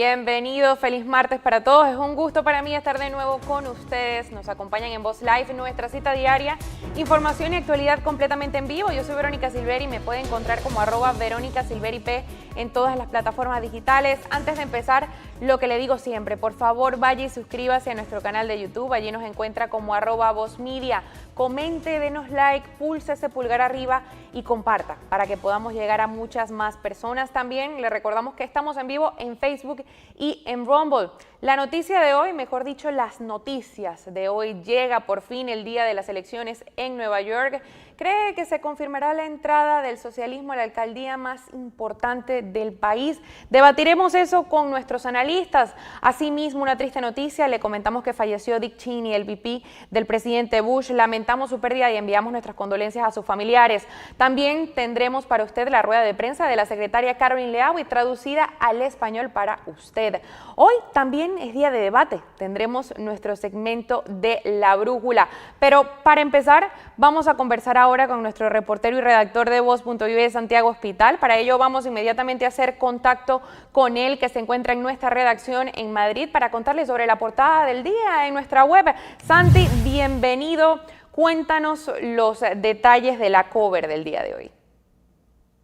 bienvenidos, feliz martes para todos. Es un gusto para mí estar de nuevo con ustedes. Nos acompañan en Voz Live, nuestra cita diaria, información y actualidad completamente en vivo. Yo soy Verónica Silveri y me puede encontrar como @VerónicaSilveriP en todas las plataformas digitales. Antes de empezar, lo que le digo siempre, por favor vaya y suscríbase a nuestro canal de YouTube. Allí nos encuentra como @VozMedia. Comente, denos like, pulse ese pulgar arriba y comparta para que podamos llegar a muchas más personas. También le recordamos que estamos en vivo en Facebook y en Rumble. La noticia de hoy, mejor dicho, las noticias de hoy, llega por fin el día de las elecciones en Nueva York. ¿Cree que se confirmará la entrada del socialismo a la alcaldía más importante del país? Debatiremos eso con nuestros analistas. Asimismo, una triste noticia, le comentamos que falleció Dick Cheney, el VP del presidente Bush. Lamentamos su pérdida y enviamos nuestras condolencias a sus familiares. También tendremos para usted la rueda de prensa de la secretaria Caroline Leavitt, traducida al español para usted. Hoy también es día de debate. Tendremos nuestro segmento de La Brújula. Pero para empezar, vamos a conversar ahora con nuestro reportero y redactor de Voz.us, Santiago Hospital. Para ello vamos inmediatamente a hacer contacto con él, que se encuentra en nuestra redacción en Madrid, para contarle sobre la portada del día en nuestra web. Santi, bienvenido. Cuéntanos los detalles de la cover del día de hoy.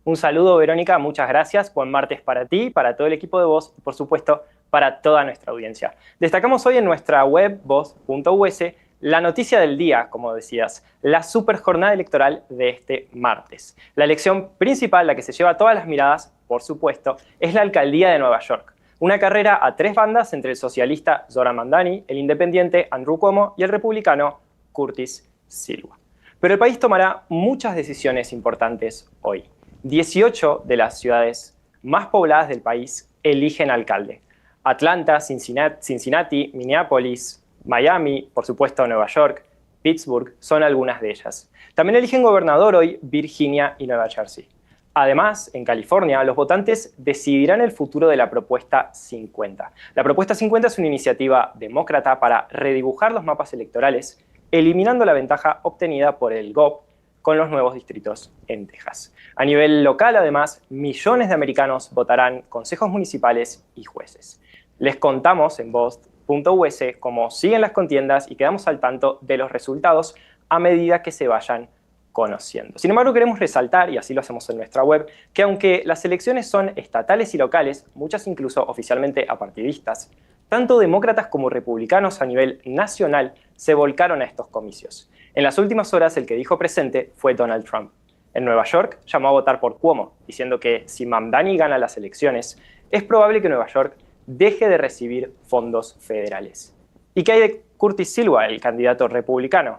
Un saludo, Verónica, muchas gracias. Buen martes para ti, para todo el equipo de Voz y, por supuesto, para toda nuestra audiencia. Destacamos hoy en nuestra web, voz.us, la noticia del día, como decías, la super jornada electoral de este martes. La elección principal, la que se lleva todas las miradas, por supuesto, es la alcaldía de Nueva York. Una carrera a tres bandas entre el socialista Zoran Mamdani, el independiente Andrew Cuomo y el republicano Curtis Sliwa. Pero el país tomará muchas decisiones importantes hoy. 18 de las ciudades más pobladas del país eligen alcalde. Atlanta, Cincinnati, Minneapolis, Miami, por supuesto Nueva York, Pittsburgh, son algunas de ellas. También eligen gobernador hoy Virginia y Nueva Jersey. Además, en California, los votantes decidirán el futuro de la Propuesta 50. La Propuesta 50 es una iniciativa demócrata para redibujar los mapas electorales, eliminando la ventaja obtenida por el GOP con los nuevos distritos en Texas. A nivel local, además, millones de americanos votarán consejos municipales y jueces. Les contamos en Voz.us cómo siguen las contiendas y quedamos al tanto de los resultados a medida que se vayan conociendo. Sin embargo, queremos resaltar, y así lo hacemos en nuestra web, que aunque las elecciones son estatales y locales, muchas incluso oficialmente apartidistas, tanto demócratas como republicanos a nivel nacional se volcaron a estos comicios. En las últimas horas, el que dijo presente fue Donald Trump. En Nueva York llamó a votar por Cuomo, diciendo que si Mamdani gana las elecciones, es probable que Nueva York deje de recibir fondos federales. ¿Y qué hay de Curtis Sliwa, el candidato republicano?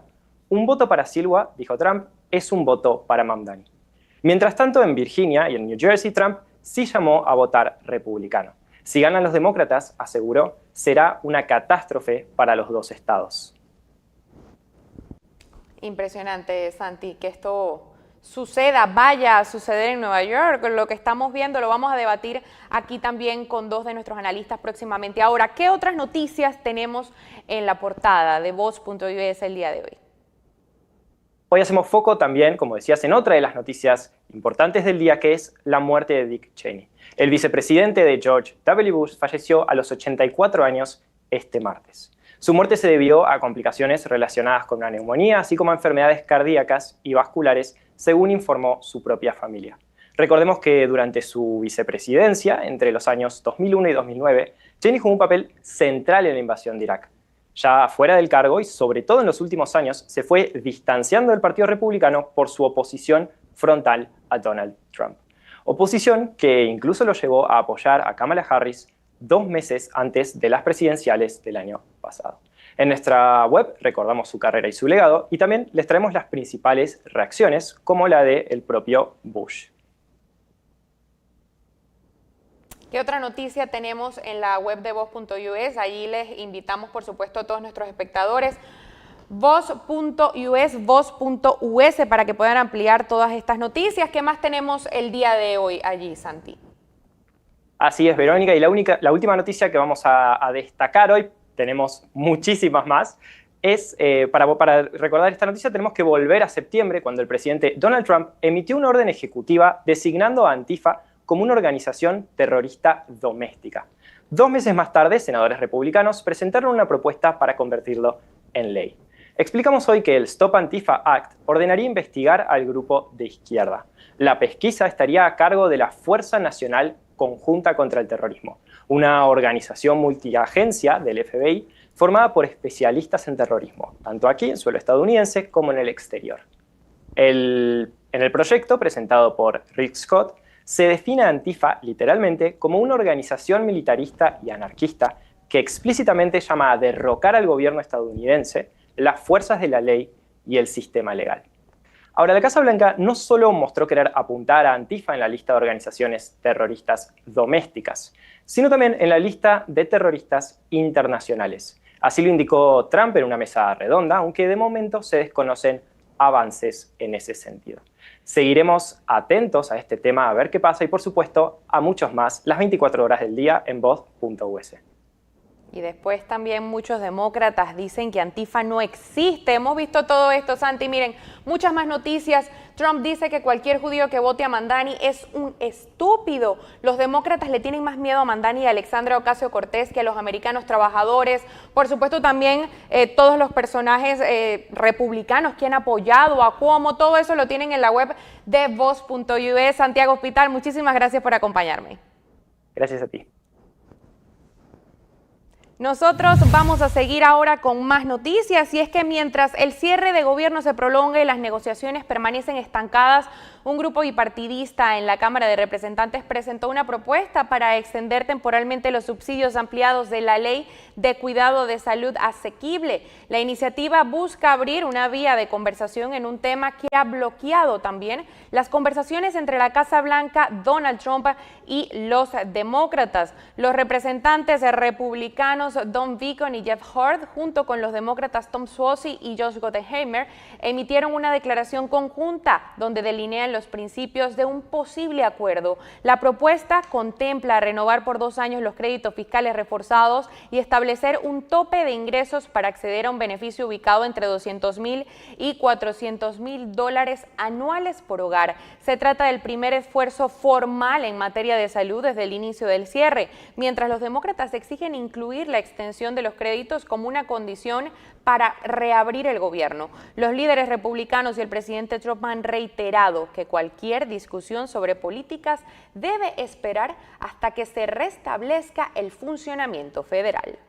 Un voto para Sliwa, dijo Trump, es un voto para Mamdani. Mientras tanto, en Virginia y en New Jersey, Trump sí llamó a votar republicano. Si ganan los demócratas, aseguró, será una catástrofe para los dos estados. Impresionante, Santi, que esto suceda, vaya a suceder en Nueva York. Lo que estamos viendo lo vamos a debatir aquí también con dos de nuestros analistas próximamente. Ahora, ¿qué otras noticias tenemos en la portada de Voz.us el día de hoy? Hoy hacemos foco también, como decías, en otra de las noticias importantes del día, que es la muerte de Dick Cheney. El vicepresidente de George W. Bush falleció a los 84 años este martes. Su muerte se debió a complicaciones relacionadas con una neumonía, así como a enfermedades cardíacas y vasculares, según informó su propia familia. Recordemos que durante su vicepresidencia, entre los años 2001 y 2009, Cheney jugó un papel central en la invasión de Irak. Ya fuera del cargo y sobre todo en los últimos años, se fue distanciando del Partido Republicano por su oposición frontal a Donald Trump. Oposición que incluso lo llevó a apoyar a Kamala Harris 2 meses antes de las presidenciales del año pasado. En nuestra web recordamos su carrera y su legado y también les traemos las principales reacciones, como la del propio Bush. ¿Qué otra noticia tenemos en la web de Voz.us? Allí les invitamos, por supuesto, a todos nuestros espectadores. Voz.us, Voz.us, para que puedan ampliar todas estas noticias. ¿Qué más tenemos el día de hoy allí, Santi? Así es, Verónica, y la última noticia que vamos a destacar hoy, tenemos muchísimas más, es, para recordar esta noticia, tenemos que volver a septiembre, cuando el presidente Donald Trump emitió una orden ejecutiva designando a Antifa como una organización terrorista doméstica. 2 meses más tarde, senadores republicanos presentaron una propuesta para convertirlo en ley. Explicamos hoy que el Stop Antifa Act ordenaría investigar al grupo de izquierda. La pesquisa estaría a cargo de la Fuerza Nacional Conjunta contra el Terrorismo, una organización multiagencia del FBI formada por especialistas en terrorismo, tanto aquí en suelo estadounidense como en el exterior. En el proyecto presentado por Rick Scott, se define a Antifa literalmente como una organización militarista y anarquista que explícitamente llama a derrocar al gobierno estadounidense, las fuerzas de la ley y el sistema legal. Ahora, la Casa Blanca no solo mostró querer apuntar a Antifa en la lista de organizaciones terroristas domésticas, sino también en la lista de terroristas internacionales. Así lo indicó Trump en una mesa redonda, aunque de momento se desconocen avances en ese sentido. Seguiremos atentos a este tema a ver qué pasa y, por supuesto, a muchos más las 24 horas del día en voz.us. Y después también muchos demócratas dicen que Antifa no existe. Hemos visto todo esto, Santi. Miren, muchas más noticias. Trump dice que cualquier judío que vote a Mamdani es un estúpido. Los demócratas le tienen más miedo a Mamdani y a Alexandria Ocasio-Cortez que a los americanos trabajadores. Por supuesto, también todos los personajes republicanos que han apoyado a Cuomo. Todo eso lo tienen en la web de voz.us. Santiago Hospital, muchísimas gracias por acompañarme. Gracias a ti. Nosotros vamos a seguir ahora con más noticias, y es que mientras el cierre de gobierno se prolonga y las negociaciones permanecen estancadas, un grupo bipartidista en la Cámara de Representantes presentó una propuesta para extender temporalmente los subsidios ampliados de la Ley de Cuidado de Salud Asequible. La iniciativa busca abrir una vía de conversación en un tema que ha bloqueado también las conversaciones entre la Casa Blanca, Donald Trump y los demócratas. Los representantes republicanos Don Beacon y Jeff Hurd, junto con los demócratas Tom Suozzi y Josh Gottheimer, emitieron una declaración conjunta donde delinean los principios de un posible acuerdo. La propuesta contempla renovar por 2 años los créditos fiscales reforzados y establecer un tope de ingresos para acceder a un beneficio ubicado entre $200,000 y $400,000 anuales por hogar. Se trata del primer esfuerzo formal en materia de salud desde el inicio del cierre, mientras los demócratas exigen incluir la extensión de los créditos como una condición para reabrir el gobierno. Los líderes republicanos y el presidente Trump han reiterado que cualquier discusión sobre políticas debe esperar hasta que se restablezca el funcionamiento federal.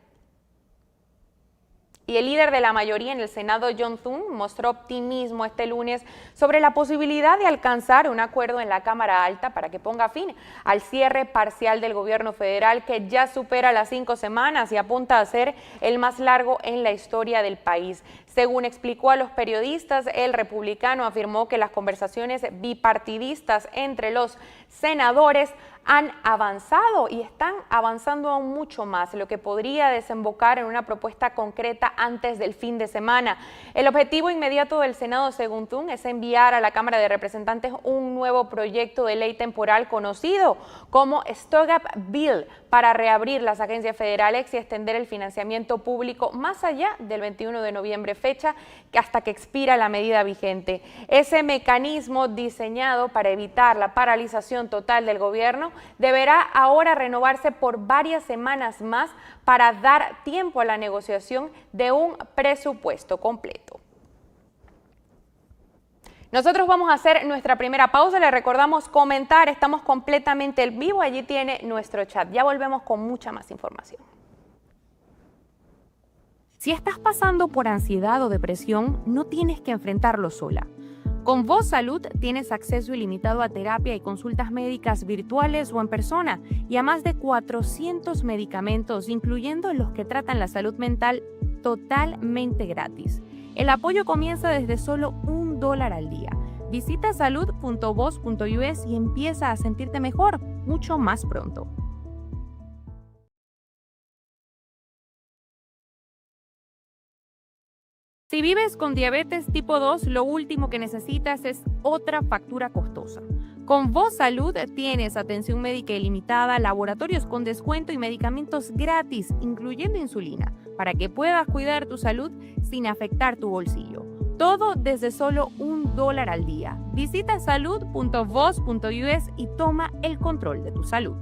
Y el líder de la mayoría en el Senado, John Thune, mostró optimismo este lunes sobre la posibilidad de alcanzar un acuerdo en la Cámara Alta para que ponga fin al cierre parcial del gobierno federal, que ya supera las 5 semanas y apunta a ser el más largo en la historia del país. Según explicó a los periodistas, el republicano afirmó que las conversaciones bipartidistas entre los senadores han avanzado y están avanzando aún mucho más, lo que podría desembocar en una propuesta concreta antes del fin de semana. El objetivo inmediato del Senado, según Thune, es enviar a la Cámara de Representantes un nuevo proyecto de ley temporal conocido como Stop-Gap Bill para reabrir las agencias federales y extender el financiamiento público más allá del 21 de noviembre, fecha hasta que expira la medida vigente. Ese mecanismo, diseñado para evitar la paralización total del gobierno, deberá ahora renovarse por varias semanas más para dar tiempo a la negociación de un presupuesto completo. Nosotros vamos a hacer nuestra primera pausa. Le recordamos comentar, estamos completamente en vivo, allí tiene nuestro chat. Ya volvemos con mucha más información. Si estás pasando por ansiedad o depresión, no tienes que enfrentarlo sola. Con Voz Salud tienes acceso ilimitado a terapia y consultas médicas virtuales o en persona, y a más de 400 medicamentos, incluyendo los que tratan la salud mental, totalmente gratis. El apoyo comienza desde solo $1 al día. Visita salud.voz.us y empieza a sentirte mejor mucho más pronto. Si vives con diabetes tipo 2, lo último que necesitas es otra factura costosa. Con Voz Salud tienes atención médica ilimitada, laboratorios con descuento y medicamentos gratis, incluyendo insulina, para que puedas cuidar tu salud sin afectar tu bolsillo. Todo desde solo $1 al día. Visita salud.voz.us y toma el control de tu salud.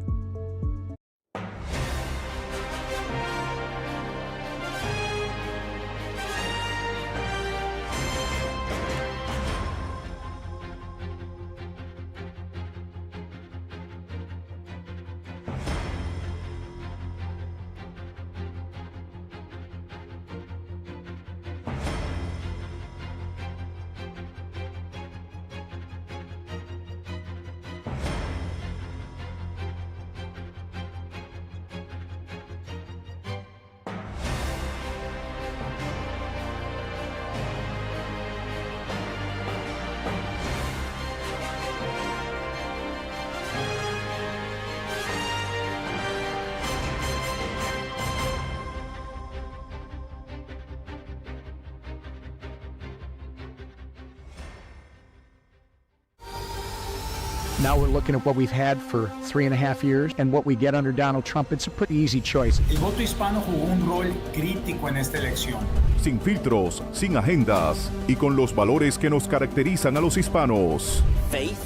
Now we're looking at what we've had for 3.5 years and what we get under Donald Trump. It's a pretty easy choice. El voto hispano jugó un rol crítico en esta elección. Sin filtros, sin agendas y con los valores que nos caracterizan a los hispanos. Faith,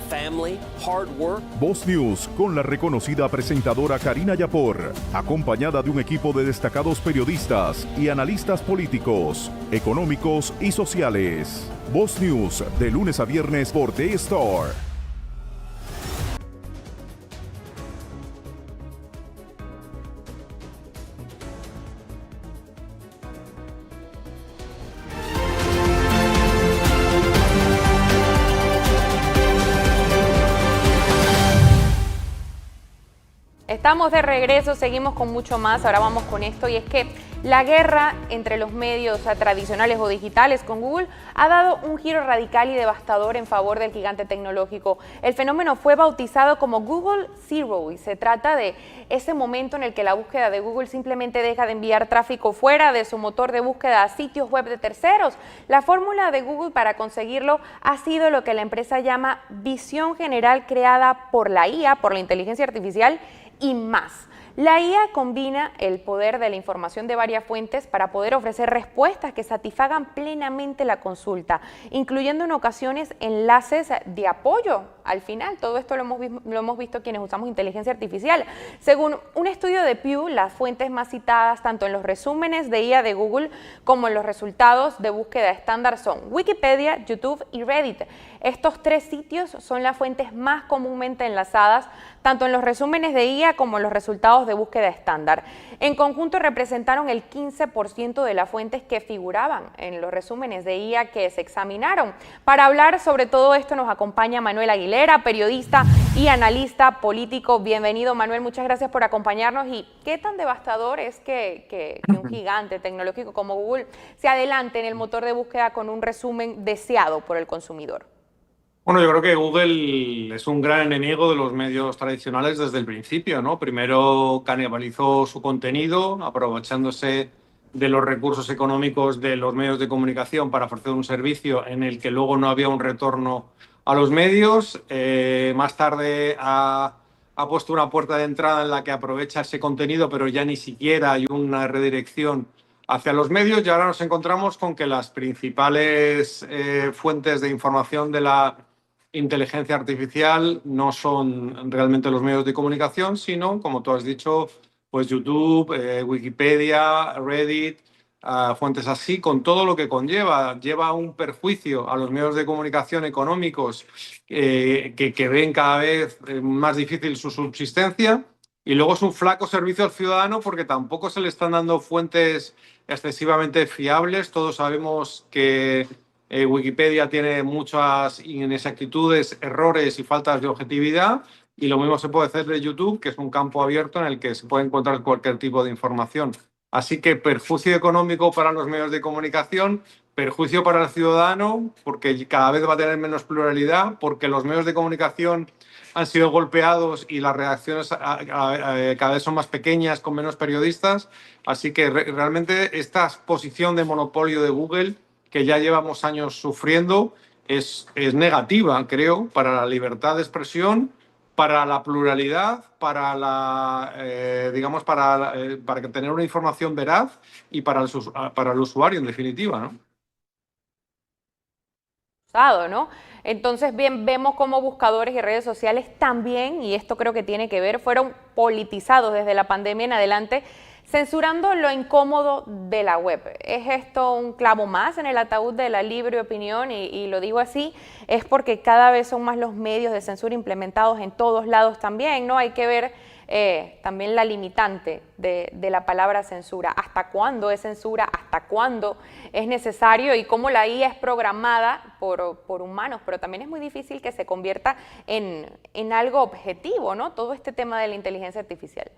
family, hard work. Voz News con la reconocida presentadora Karina Yapor, acompañada de un equipo de destacados periodistas y analistas políticos, económicos y sociales. Voz News de lunes a viernes por The Star. Estamos de regreso, seguimos con mucho más, ahora vamos con esto y es que la guerra entre los medios tradicionales o digitales con Google ha dado un giro radical y devastador en favor del gigante tecnológico. El fenómeno fue bautizado como Google Zero y se trata de ese momento en el que la búsqueda de Google simplemente deja de enviar tráfico fuera de su motor de búsqueda a sitios web de terceros. La fórmula de Google para conseguirlo ha sido lo que la empresa llama visión general creada por la IA, por la inteligencia artificial, y más. La IA combina el poder de la información de varias fuentes para poder ofrecer respuestas que satisfagan plenamente la consulta, incluyendo en ocasiones enlaces de apoyo. Al final, todo esto lo hemos visto quienes usamos inteligencia artificial. Según un estudio de Pew, las fuentes más citadas tanto en los resúmenes de IA de Google como en los resultados de búsqueda estándar son Wikipedia, YouTube y Reddit. Estos tres sitios son las fuentes más comúnmente enlazadas tanto en los resúmenes de IA como en los resultados de búsqueda estándar. En conjunto representaron el 15% de las fuentes que figuraban en los resúmenes de IA que se examinaron. Para hablar sobre todo esto nos acompaña Manuel Aguilera, periodista y analista político. Bienvenido, Manuel, muchas gracias por acompañarnos. ¿Y qué tan devastador es que un gigante tecnológico como Google se adelante en el motor de búsqueda con un resumen deseado por el consumidor? Bueno, yo creo que Google es un gran enemigo de los medios tradicionales desde el principio, ¿no? Primero canibalizó su contenido, aprovechándose de los recursos económicos de los medios de comunicación para ofrecer un servicio en el que luego no había un retorno a los medios. Más tarde ha puesto una puerta de entrada en la que aprovecha ese contenido, pero ya ni siquiera hay una redirección hacia los medios, y ahora nos encontramos con que las principales fuentes de información de la inteligencia artificial no son realmente los medios de comunicación, sino, como tú has dicho, pues YouTube, Wikipedia, Reddit, fuentes así, con todo lo que conlleva. Lleva un perjuicio a los medios de comunicación económicos que ven cada vez más difícil su subsistencia, y luego es un flaco servicio al ciudadano porque tampoco se le están dando fuentes excesivamente fiables. Todos sabemos que Wikipedia tiene muchas inexactitudes, errores y faltas de objetividad, y lo mismo se puede hacer de YouTube, que es un campo abierto en el que se puede encontrar cualquier tipo de información. Así que perjuicio económico para los medios de comunicación, perjuicio para el ciudadano, porque cada vez va a tener menos pluralidad, porque los medios de comunicación han sido golpeados y las reacciones cada vez son más pequeñas, con menos periodistas. Así que realmente esta posición de monopolio de Google, que ya llevamos años sufriendo, es negativa, creo, para la libertad de expresión, para la pluralidad, para tener una información veraz y para el usuario, en definitiva, ¿no? ¿No? Entonces, bien, vemos cómo buscadores y redes sociales también, y esto creo que tiene que ver, fueron politizados desde la pandemia en adelante, censurando lo incómodo de la web. ¿Es esto un clavo más en el ataúd de la libre opinión? Y lo digo así, es porque cada vez son más los medios de censura implementados en todos lados también, ¿no? Hay que ver también la limitante de la palabra censura. ¿Hasta cuándo es censura? ¿Hasta cuándo es necesario? Y cómo la IA es programada por humanos, pero también es muy difícil que se convierta en algo objetivo, ¿no? Todo este tema de la inteligencia artificial.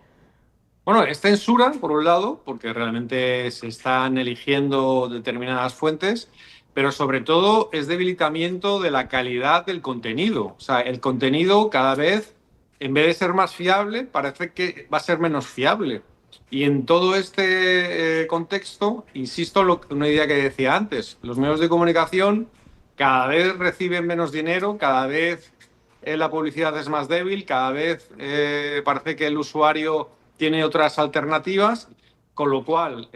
Bueno, es censura, por un lado, porque realmente se están eligiendo determinadas fuentes, pero sobre todo es debilitamiento de la calidad del contenido. O sea, el contenido cada vez, en vez de ser más fiable, parece que va a ser menos fiable. Y en todo este contexto, insisto, una idea que decía antes, los medios de comunicación cada vez reciben menos dinero, cada vez la publicidad es más débil, cada vez parece que el usuario tiene otras alternativas, con lo cual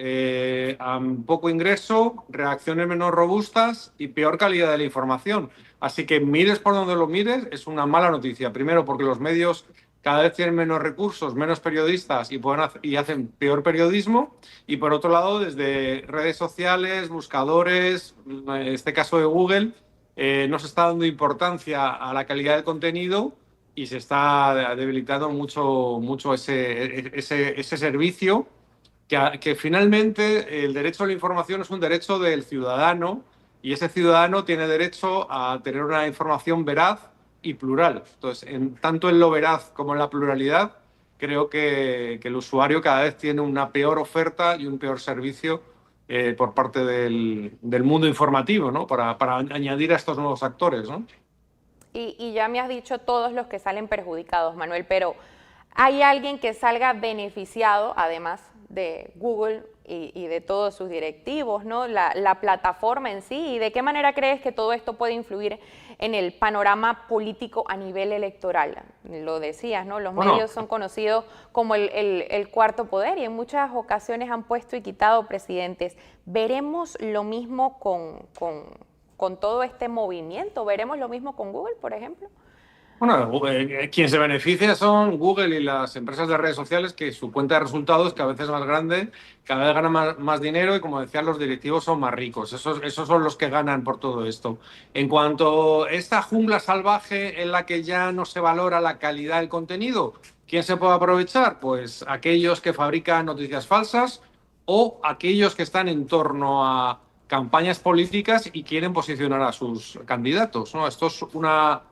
a poco ingreso, reacciones menos robustas y peor calidad de la información. Así que mires por donde lo mires, es una mala noticia. Primero, porque los medios cada vez tienen menos recursos, menos periodistas y hacen peor periodismo. Y por otro lado, desde redes sociales, buscadores, en este caso de Google, no se está dando importancia a la calidad del contenido y se está debilitando mucho ese servicio, que finalmente el derecho a la información es un derecho del ciudadano y ese ciudadano tiene derecho a tener una información veraz y plural. Entonces, tanto en lo veraz como en la pluralidad, creo que el usuario cada vez tiene una peor oferta y un peor servicio por parte del mundo informativo, ¿no? Para añadir a estos nuevos actores, ¿no? Y ya me has dicho todos los que salen perjudicados, Manuel, pero ¿hay alguien que salga beneficiado, además de Google y de todos sus directivos, ¿no? La plataforma en sí? ¿Y de qué manera crees que todo esto puede influir en el panorama político a nivel electoral? Lo decías, ¿no? Los medios son conocidos como el cuarto poder y en muchas ocasiones han puesto y quitado presidentes. ¿Veremos lo mismo con todo este movimiento? ¿Veremos lo mismo con Google, por ejemplo? Bueno, quien se beneficia son Google y las empresas de redes sociales, que su cuenta de resultados cada vez es más grande, cada vez ganan más dinero y, como decía, los directivos son más ricos. Esos son los que ganan por todo esto. En cuanto a esta jungla salvaje en la que ya no se valora la calidad del contenido, ¿quién se puede aprovechar? Pues aquellos que fabrican noticias falsas o aquellos que están en torno a campañas políticas y quieren posicionar a sus candidatos, ¿no? Esto es una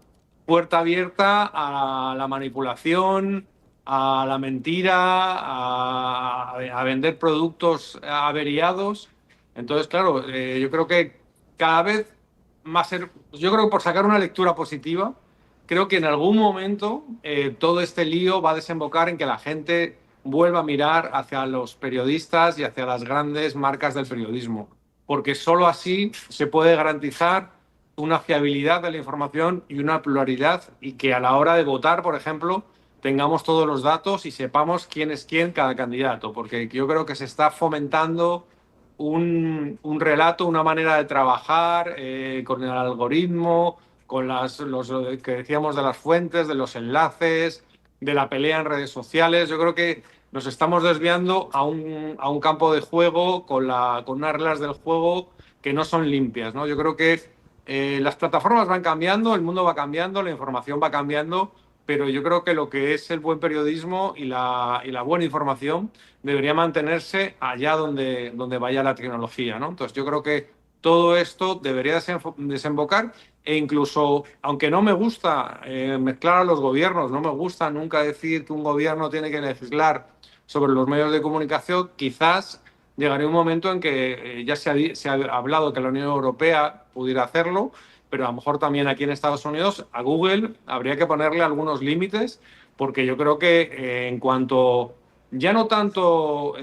puerta abierta a la manipulación, a la mentira, a vender productos averiados. Entonces, claro, yo creo que cada vez más yo creo que, por sacar una lectura positiva, creo que en algún momento todo este lío va a desembocar en que la gente vuelva a mirar hacia los periodistas y hacia las grandes marcas del periodismo, porque solo así se puede garantizar una fiabilidad de la información y una pluralidad, y que a la hora de votar, por ejemplo, tengamos todos los datos y sepamos quién es quién cada candidato, porque yo creo que se está fomentando un relato, una manera de trabajar con el algoritmo, con lo que decíamos de las fuentes, de los enlaces, de la pelea en redes sociales. Yo creo que nos estamos desviando a un campo de juego con unas reglas del juego que no son limpias, ¿no? Yo creo que las plataformas van cambiando, el mundo va cambiando, la información va cambiando, pero yo creo que lo que es el buen periodismo y la buena información debería mantenerse allá donde vaya la tecnología, ¿no? Entonces yo creo que todo esto debería desembocar, e incluso, aunque no me gusta mezclar a los gobiernos, no me gusta nunca decir que un gobierno tiene que legislar sobre los medios de comunicación, quizás llegaría un momento en que ya se ha hablado que la Unión Europea pudiera hacerlo, pero a lo mejor también aquí en Estados Unidos a Google habría que ponerle algunos límites, porque yo creo que en cuanto, ya no tanto,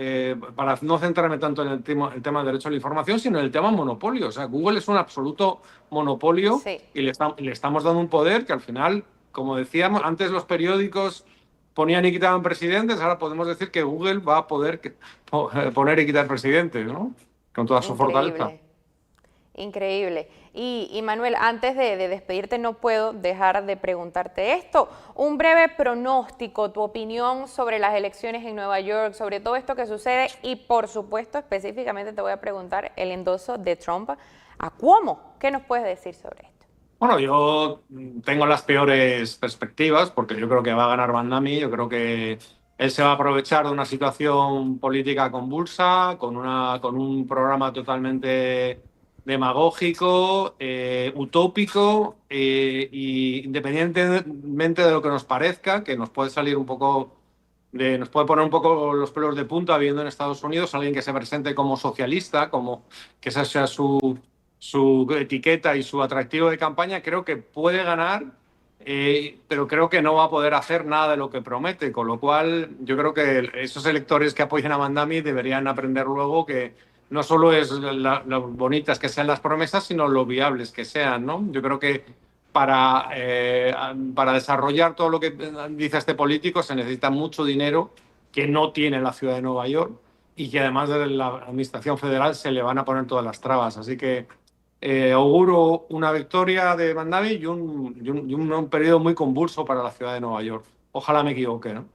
para no centrarme tanto en el tema del derecho a la información, sino en el tema monopolio. O sea, Google es un absoluto monopolio, sí, y le estamos dando un poder que al final, como decíamos, antes los periódicos ponían y quitaban presidentes, ahora podemos decir que Google va a poder poner y quitar presidentes, ¿no? Con toda su fortaleza. Increíble. Y Manuel, antes de despedirte, no puedo dejar de preguntarte esto. Un breve pronóstico, tu opinión sobre las elecciones en Nueva York, sobre todo esto que sucede y, por supuesto, específicamente te voy a preguntar el endoso de Trump a Cuomo. ¿Qué nos puedes decir sobre esto? Bueno, yo tengo las peores perspectivas porque yo creo que va a ganar Van Damme. Yo creo que él se va a aprovechar de una situación política convulsa, con un programa totalmente demagógico, utópico, y independientemente de lo que nos parezca, que nos puede salir un poco nos puede poner un poco los pelos de punta viendo en Estados Unidos alguien que se presente como socialista, como que esa sea su etiqueta y su atractivo de campaña. Creo que puede ganar, pero creo que no va a poder hacer nada de lo que promete, con lo cual yo creo que esos electores que apoyen a Van Damme deberían aprender luego que no solo es lo bonitas que sean las promesas, sino lo viables que sean, ¿no? Yo creo que para desarrollar todo lo que dice este político se necesita mucho dinero que no tiene la ciudad de Nueva York y que además de la administración federal se le van a poner todas las trabas. Así que auguro una victoria de Mandami y un periodo muy convulso para la ciudad de Nueva York. Ojalá me equivoque, ¿no?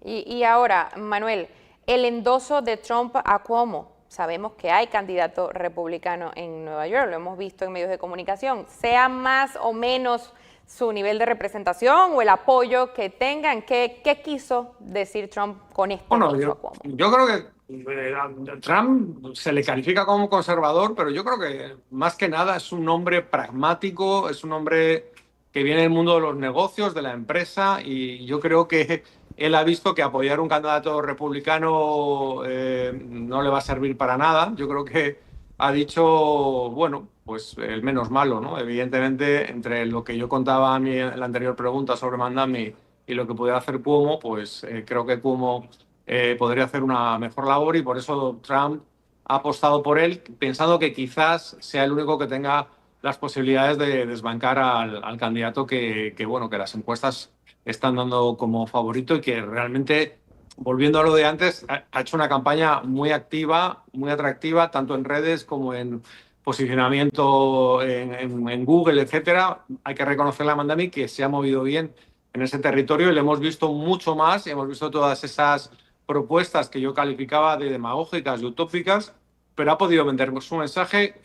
Y ahora, Manuel, el endoso de Trump a Cuomo. Sabemos que hay candidato republicano en Nueva York, lo hemos visto en medios de comunicación. Sea más o menos su nivel de representación o el apoyo que tengan, ¿qué quiso decir Trump con este endoso a Cuomo? Yo creo que Trump se le califica como conservador, pero yo creo que más que nada es un hombre pragmático, es un hombre que viene del mundo de los negocios, de la empresa, y yo creo que él ha visto que apoyar un candidato republicano no le va a servir para nada. Yo creo que ha dicho, bueno, pues el menos malo, ¿no? Evidentemente, entre lo que yo contaba en la anterior pregunta sobre Mandami y lo que pudiera hacer Cuomo, pues creo que Cuomo podría hacer una mejor labor y por eso Trump ha apostado por él, pensando que quizás sea el único que tenga las posibilidades de desbancar al candidato que las encuestas están dando como favorito y que realmente, volviendo a lo de antes, ha hecho una campaña muy activa, muy atractiva, tanto en redes como en posicionamiento en Google, etcétera. Hay que reconocerle a Mandami que se ha movido bien en ese territorio y le hemos visto mucho más y hemos visto todas esas propuestas que yo calificaba de demagógicas y utópicas, pero ha podido vender su mensaje,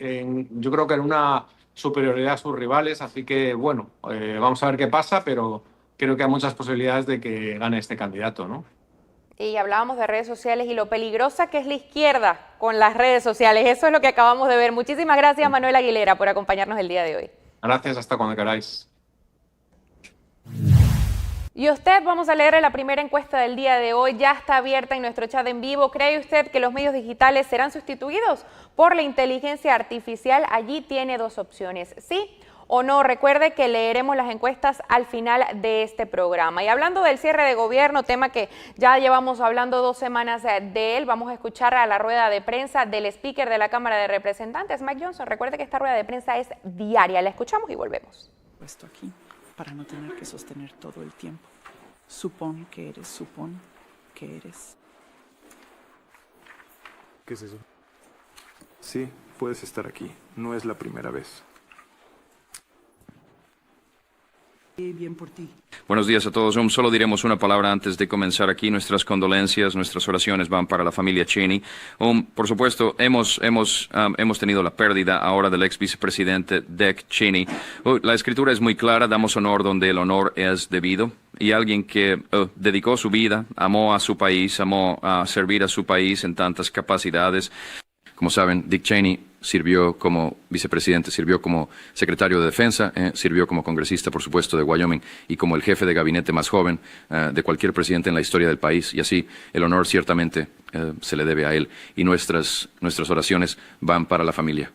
yo creo que en una superioridad a sus rivales, así que bueno, vamos a ver qué pasa, pero creo que hay muchas posibilidades de que gane este candidato, ¿no? Y hablábamos de redes sociales y lo peligrosa que es la izquierda con las redes sociales. Eso es lo que acabamos de ver. Muchísimas gracias, Manuel Aguilera, por acompañarnos el día de hoy. Gracias, hasta cuando queráis. Y usted, vamos a leer la primera encuesta del día de hoy, ya está abierta en nuestro chat en vivo. ¿Cree usted que los medios digitales serán sustituidos por la inteligencia artificial? Allí tiene dos opciones, sí o no. Recuerde que leeremos las encuestas al final de este programa. Y hablando del cierre de gobierno, tema que ya llevamos hablando 2 semanas de él, vamos a escuchar a la rueda de prensa del speaker de la Cámara de Representantes, Mike Johnson. Recuerde que esta rueda de prensa es diaria. La escuchamos y volvemos. Puesto aquí para no tener que sostener todo el tiempo. Supón que eres. ¿Qué es eso? Sí, puedes estar aquí. No es la primera vez. Bien por ti. Buenos días a todos. Solo diremos una palabra antes de comenzar aquí. Nuestras condolencias, nuestras oraciones van para la familia Cheney. Por supuesto, hemos tenido la pérdida ahora del ex vicepresidente Dick Cheney. La escritura es muy clara, damos honor donde el honor es debido. Y alguien que dedicó su vida, amó a su país, amó a servir a su país en tantas capacidades. Como saben, Dick Cheney sirvió como vicepresidente, sirvió como secretario de Defensa, sirvió como congresista, por supuesto, de Wyoming y como el jefe de gabinete más joven de cualquier presidente en la historia del país. Y así el honor ciertamente se le debe a él. Y nuestras oraciones van para la familia.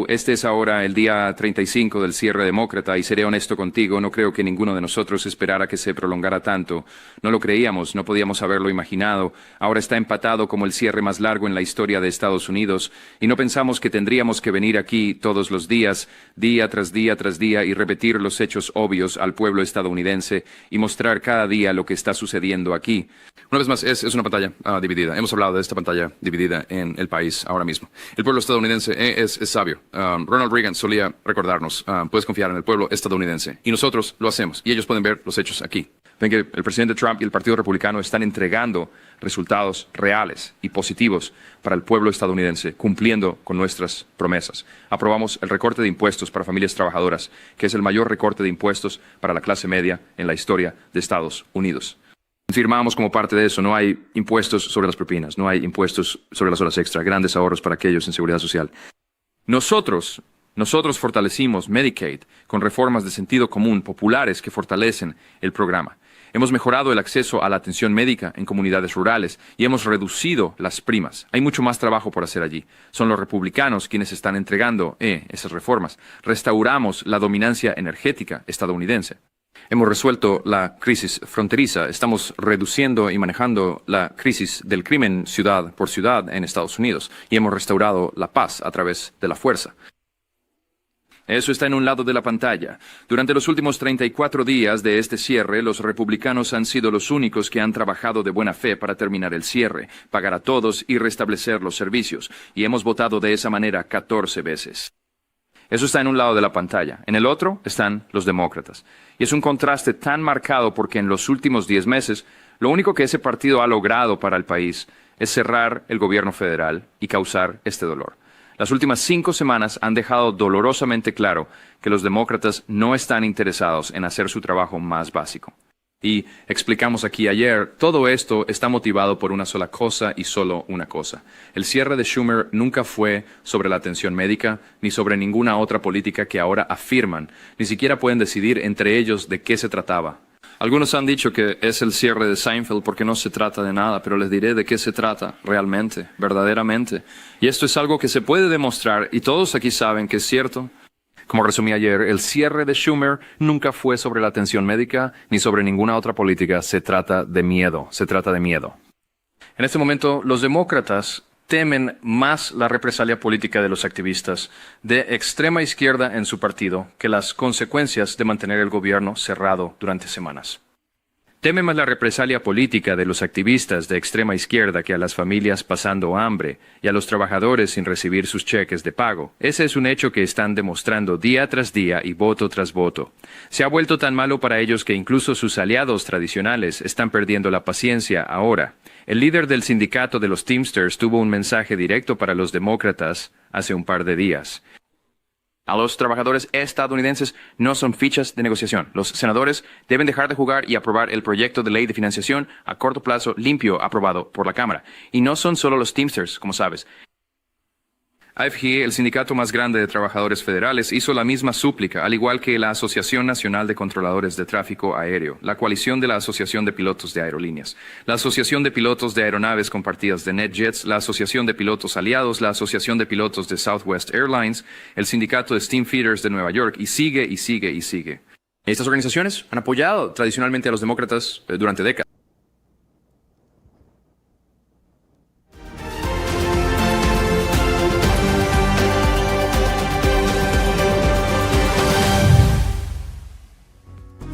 Este es ahora el día 35 del cierre demócrata y seré honesto contigo, no creo que ninguno de nosotros esperara que se prolongara tanto. No lo creíamos, no podíamos haberlo imaginado. Ahora está empatado como el cierre más largo en la historia de Estados Unidos y no pensamos que tendríamos que venir aquí todos los días, día tras día tras día y repetir los hechos obvios al pueblo estadounidense y mostrar cada día lo que está sucediendo aquí. Una vez más, es una pantalla dividida. Hemos hablado de esta pantalla dividida en el país ahora mismo. El pueblo estadounidense es sabio. Ronald Reagan solía recordarnos, puedes confiar en el pueblo estadounidense. Y nosotros lo hacemos. Y ellos pueden ver los hechos aquí. Ven que el presidente Trump y el Partido Republicano están entregando resultados reales y positivos para el pueblo estadounidense, cumpliendo con nuestras promesas. Aprobamos el recorte de impuestos para familias trabajadoras, que es el mayor recorte de impuestos para la clase media en la historia de Estados Unidos. Firmamos como parte de eso, no hay impuestos sobre las propinas, no hay impuestos sobre las horas extra, grandes ahorros para aquellos en seguridad social. Nosotros fortalecimos Medicaid con reformas de sentido común populares que fortalecen el programa. Hemos mejorado el acceso a la atención médica en comunidades rurales y hemos reducido las primas. Hay mucho más trabajo por hacer allí. Son los republicanos quienes están entregando esas reformas. Restauramos la dominancia energética estadounidense. Hemos resuelto la crisis fronteriza, estamos reduciendo y manejando la crisis del crimen ciudad por ciudad en Estados Unidos y hemos restaurado la paz a través de la fuerza. Eso está en un lado de la pantalla. Durante los últimos 34 días de este cierre, los republicanos han sido los únicos que han trabajado de buena fe para terminar el cierre, pagar a todos y restablecer los servicios. Y hemos votado de esa manera 14 veces. Eso está en un lado de la pantalla. En el otro están los demócratas. Y es un contraste tan marcado porque en los últimos 10 meses, lo único que ese partido ha logrado para el país es cerrar el gobierno federal y causar este dolor. Las últimas 5 semanas han dejado dolorosamente claro que los demócratas no están interesados en hacer su trabajo más básico. Y explicamos aquí ayer, todo esto está motivado por una sola cosa y solo una cosa. El cierre de Schumer nunca fue sobre la atención médica ni sobre ninguna otra política que ahora afirman. Ni siquiera pueden decidir entre ellos de qué se trataba. Algunos han dicho que es el cierre de Seinfeld porque no se trata de nada, pero les diré de qué se trata realmente, verdaderamente. Y esto es algo que se puede demostrar y todos aquí saben que es cierto. Como resumí ayer, el cierre de Schumer nunca fue sobre la atención médica ni sobre ninguna otra política. Se trata de miedo, se trata de miedo. En este momento, los demócratas temen más la represalia política de los activistas de extrema izquierda en su partido que las consecuencias de mantener el gobierno cerrado durante semanas. Temen más la represalia política de los activistas de extrema izquierda que a las familias pasando hambre y a los trabajadores sin recibir sus cheques de pago. Ese es un hecho que están demostrando día tras día y voto tras voto. Se ha vuelto tan malo para ellos que incluso sus aliados tradicionales están perdiendo la paciencia ahora. El líder del sindicato de los Teamsters tuvo un mensaje directo para los demócratas hace un par de días. A los trabajadores estadounidenses no son fichas de negociación. Los senadores deben dejar de jugar y aprobar el proyecto de ley de financiación a corto plazo limpio aprobado por la Cámara. Y no son solo los Teamsters, como sabes. AFG, el sindicato más grande de trabajadores federales, hizo la misma súplica, al igual que la Asociación Nacional de Controladores de Tráfico Aéreo, la coalición de la Asociación de Pilotos de Aerolíneas, la Asociación de Pilotos de Aeronaves Compartidas de NetJets, la Asociación de Pilotos Aliados, la Asociación de Pilotos de Southwest Airlines, el sindicato de Steamfeeders de Nueva York, y sigue y sigue y sigue. Estas organizaciones han apoyado tradicionalmente a los demócratas durante décadas.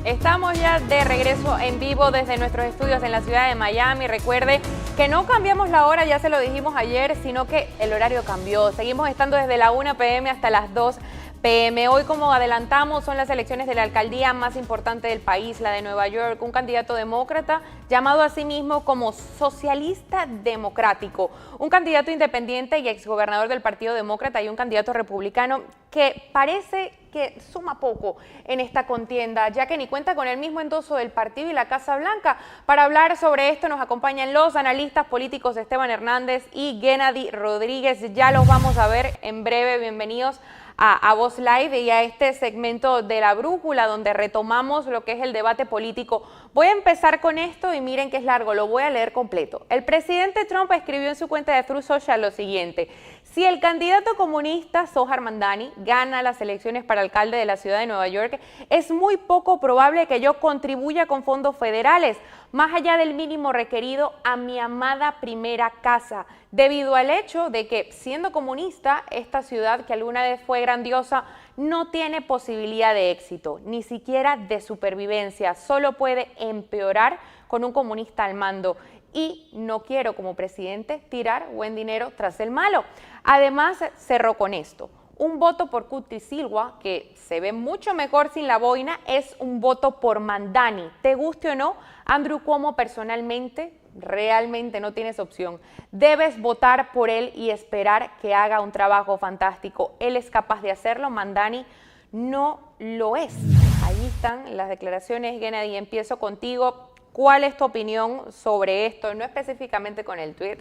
Estamos ya de regreso en vivo desde nuestros estudios en la ciudad de Miami. Recuerde que no cambiamos la hora, ya se lo dijimos ayer, sino que el horario cambió. Seguimos estando desde la 1 p.m. hasta las 2 p.m. Hoy, como adelantamos, son las elecciones de la alcaldía más importante del país, la de Nueva York. Un candidato demócrata llamado a sí mismo como socialista democrático. Un candidato independiente y exgobernador del Partido Demócrata y un candidato republicano que parece que suma poco en esta contienda, ya que ni cuenta con el mismo endoso del partido y la Casa Blanca. Para hablar sobre esto nos acompañan los analistas políticos Esteban Hernández y Gennady Rodríguez. Ya los vamos a ver en breve. Bienvenidos a Voz Live y a este segmento de La Brújula, donde retomamos lo que es el debate político. Voy a empezar con esto y miren que es largo, lo voy a leer completo. El presidente Trump escribió en su cuenta de Truth Social lo siguiente: si el candidato comunista Zohar Mamdani gana las elecciones para alcalde de la ciudad de Nueva York, es muy poco probable que yo contribuya con fondos federales, más allá del mínimo requerido, a mi amada primera casa, debido al hecho de que, siendo comunista, esta ciudad que alguna vez fue grandiosa no tiene posibilidad de éxito, ni siquiera de supervivencia, solo puede empeorar con un comunista al mando. Y no quiero, como presidente, tirar buen dinero tras el malo. Además, cerró con esto: un voto por Curtis Sliwa, que se ve mucho mejor sin la boina, es un voto por Mamdani. Te guste o no, Andrew Cuomo personalmente realmente no tienes opción. Debes votar por él y esperar que haga un trabajo fantástico. Él es capaz de hacerlo, Mamdani no lo es. Ahí están las declaraciones, Gennady. Empiezo contigo. ¿Cuál es tu opinión sobre esto? No específicamente con el tweet,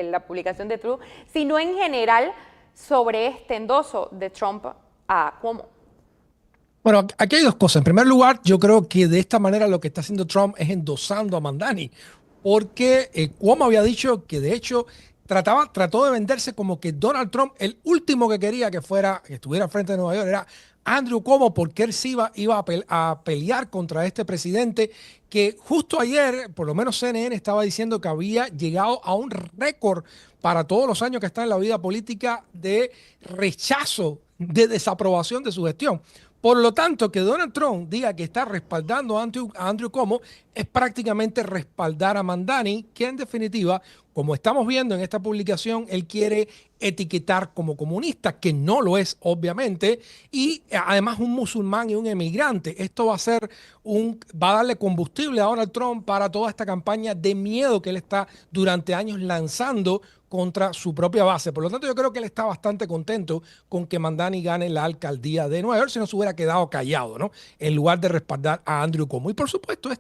la publicación de Trump, sino en general sobre este endoso de Trump a Cuomo. Bueno, aquí hay dos cosas. En primer lugar, yo creo que de esta manera lo que está haciendo Trump es endosando a Mamdani, porque Cuomo había dicho que de hecho trató de venderse como que Donald Trump, el último que quería que estuviera al frente de Nueva York, era Andrew Cuomo, porque él sí iba a pelear contra este presidente que justo ayer, por lo menos CNN estaba diciendo que había llegado a un récord para todos los años que está en la vida política de rechazo de desaprobación de su gestión. Por lo tanto, que Donald Trump diga que está respaldando a Andrew Cuomo es prácticamente respaldar a Mamdani, que en definitiva, como estamos viendo en esta publicación, él quiere etiquetar como comunista, que no lo es, obviamente, y además un musulmán y un emigrante. Esto va a darle combustible a Donald Trump para toda esta campaña de miedo que él está durante años lanzando contra su propia base. Por lo tanto, yo creo que él está bastante contento con que Mamdani gane la alcaldía de Nueva York, si no se hubiera quedado callado, ¿no? En lugar de respaldar a Andrew Cuomo. Y por supuesto,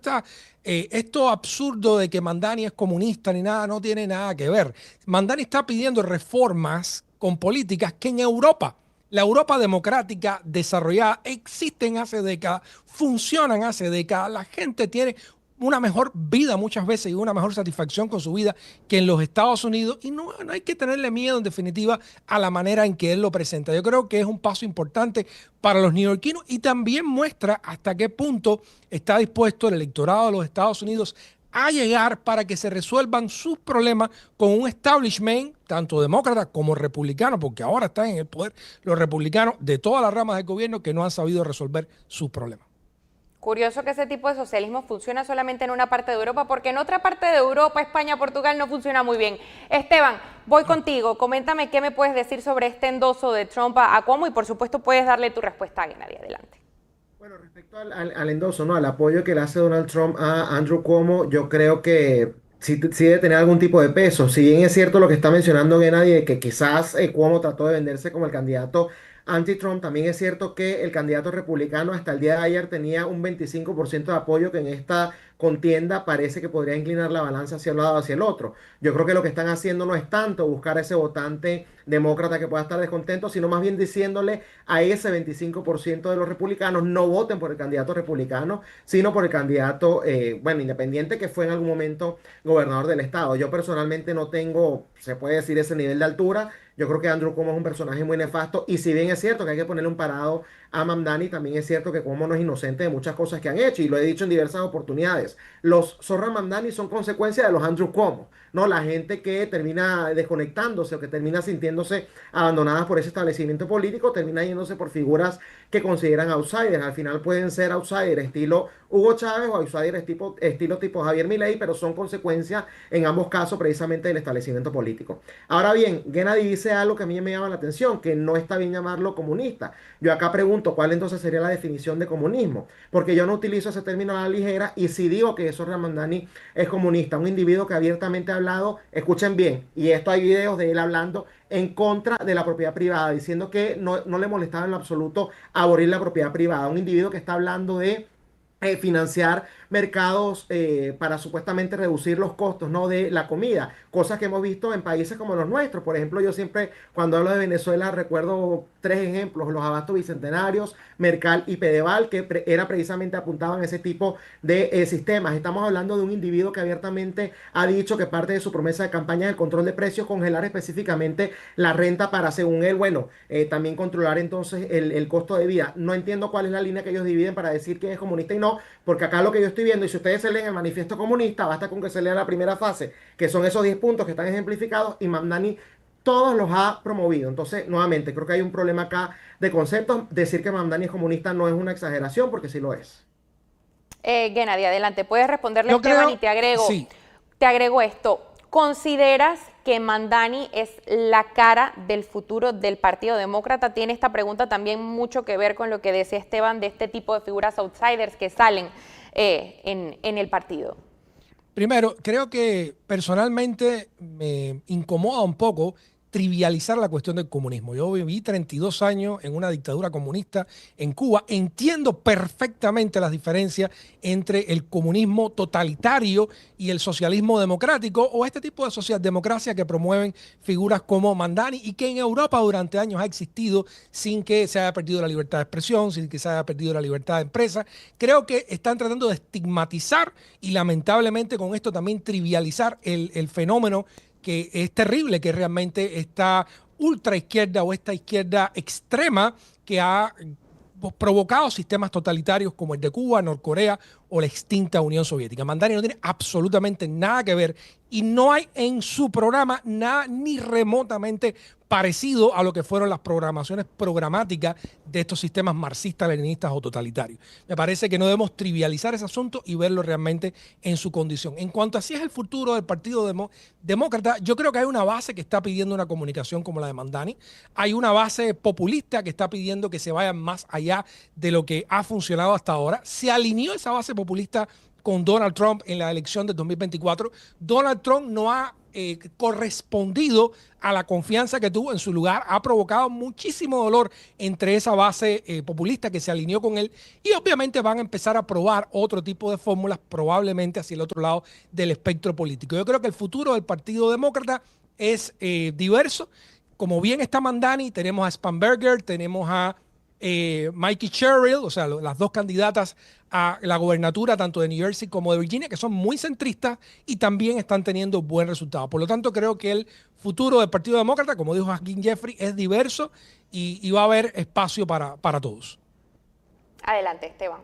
esto absurdo de que Mamdani es comunista ni nada, no tiene nada que ver. Mamdani está pidiendo reformas con políticas que en Europa, la Europa democrática desarrollada, existen hace décadas, funcionan hace décadas, la gente tiene una mejor vida muchas veces y una mejor satisfacción con su vida que en los Estados Unidos, y no hay que tenerle miedo en definitiva a la manera en que él lo presenta. Yo creo que es un paso importante para los neoyorquinos y también muestra hasta qué punto está dispuesto el electorado de los Estados Unidos a llegar para que se resuelvan sus problemas con un establishment, tanto demócrata como republicano, porque ahora están en el poder los republicanos de todas las ramas del gobierno que no han sabido resolver sus problemas. Curioso que ese tipo de socialismo funciona solamente en una parte de Europa, porque en otra parte de Europa, España, Portugal, no funciona muy bien. Esteban, voy contigo. Coméntame qué me puedes decir sobre este endoso de Trump a Cuomo y, por supuesto, puedes darle tu respuesta a Gennady. Adelante. Bueno, respecto al endoso, ¿no? Al apoyo que le hace Donald Trump a Andrew Cuomo, yo creo que sí debe tener algún tipo de peso. Si bien es cierto lo que está mencionando Gennady, de que quizás Cuomo trató de venderse como el candidato anti-Trump, también es cierto que el candidato republicano hasta el día de ayer tenía un 25% de apoyo, que en esta contienda parece que podría inclinar la balanza hacia un lado o hacia el otro. Yo creo que lo que están haciendo no es tanto buscar a ese votante demócrata que pueda estar descontento, sino más bien diciéndole a ese 25% de los republicanos no voten por el candidato republicano, sino por el candidato, independiente, que fue en algún momento gobernador del estado. Yo personalmente no tengo, se puede decir, ese nivel de altura. Yo creo que Andrew Cuomo es un personaje muy nefasto, y si bien es cierto que hay que ponerle un parado a Mamdani, también es cierto que Cuomo no es inocente de muchas cosas que han hecho, y lo he dicho en diversas oportunidades. Los Zorra Mamdani son consecuencia de los Andrew Cuomo, ¿no? La gente que termina desconectándose o que termina sintiéndose abandonadas por ese establecimiento político, termina yéndose por figuras que consideran outsiders. Al final pueden ser outsiders estilo Hugo Chávez o outsiders estilo tipo Javier Milei, pero son consecuencia en ambos casos precisamente del establecimiento político. Ahora bien, Gennady dice algo que a mí me llama la atención, que no está bien llamarlo comunista. Yo acá pregunto, ¿cuál entonces sería la definición de comunismo? Porque yo no utilizo ese término a la ligera, y si digo que Zorra Mamdani es comunista, un individuo que abiertamente ha hablado, escuchen bien, y esto hay videos de él hablando en contra de la propiedad privada, diciendo que no le molestaba en lo absoluto abolir la propiedad privada. Un individuo que está hablando de financiar mercados para supuestamente reducir los costos, ¿no?, de la comida, cosas que hemos visto en países como los nuestros. Por ejemplo, yo siempre cuando hablo de Venezuela recuerdo tres ejemplos: los abastos bicentenarios, Mercal y Pedeval, que era precisamente apuntaban a ese tipo de sistemas. Estamos hablando de un individuo que abiertamente ha dicho que parte de su promesa de campaña es el control de precios, congelar específicamente la renta para, según él, también controlar entonces el costo de vida. No entiendo cuál es la línea que ellos dividen para decir que es comunista y no, porque acá lo que yo estoy viendo, y si ustedes se leen el manifiesto comunista, basta con que se lea la primera fase, que son esos 10 puntos que están ejemplificados, y Mamdani todos los ha promovido. Entonces, nuevamente, creo que hay un problema acá de conceptos. Decir que Mamdani es comunista no es una exageración, porque sí lo es. Gennady, adelante, puedes responderle a Esteban, y te agrego esto. ¿Consideras que Mamdani es la cara del futuro del Partido Demócrata? Tiene esta pregunta también mucho que ver con lo que decía Esteban de este tipo de figuras outsiders que salen en el partido. Primero, creo que personalmente me incomoda un poco trivializar la cuestión del comunismo. Yo viví 32 años en una dictadura comunista en Cuba. Entiendo perfectamente las diferencias entre el comunismo totalitario y el socialismo democrático, o este tipo de socialdemocracia que promueven figuras como Mamdani, y que en Europa durante años ha existido sin que se haya perdido la libertad de expresión, sin que se haya perdido la libertad de empresa. Creo que están tratando de estigmatizar y lamentablemente con esto también trivializar el fenómeno que es terrible, que realmente esta ultra izquierda o esta izquierda extrema que ha provocado sistemas totalitarios como el de Cuba, Norcorea o la extinta Unión Soviética. Mamdani no tiene absolutamente nada que ver y no hay en su programa nada ni remotamente parecido a lo que fueron las programaciones programáticas de estos sistemas marxistas, leninistas o totalitarios. Me parece que no debemos trivializar ese asunto y verlo realmente en su condición. En cuanto a si es el futuro del Partido Demócrata, yo creo que hay una base que está pidiendo una comunicación como la de Mamdani. Hay una base populista que está pidiendo que se vayan más allá de lo que ha funcionado hasta ahora. Se alineó esa base populista con Donald Trump en la elección de 2024. Donald Trump no ha correspondido a la confianza que tuvo en su lugar, ha provocado muchísimo dolor entre esa base populista que se alineó con él y obviamente van a empezar a probar otro tipo de fórmulas probablemente hacia el otro lado del espectro político. Yo creo que el futuro del Partido Demócrata es diverso. Como bien está Mamdani, tenemos a Spanberger, tenemos a Mikey Sherrill, o sea, las dos candidatas a la gobernatura tanto de New Jersey como de Virginia, que son muy centristas y también están teniendo buen resultado. Por lo tanto, creo que el futuro del Partido Demócrata, como dijo Hakeem Jeffrey, es diverso y va a haber espacio para todos. Adelante, Esteban.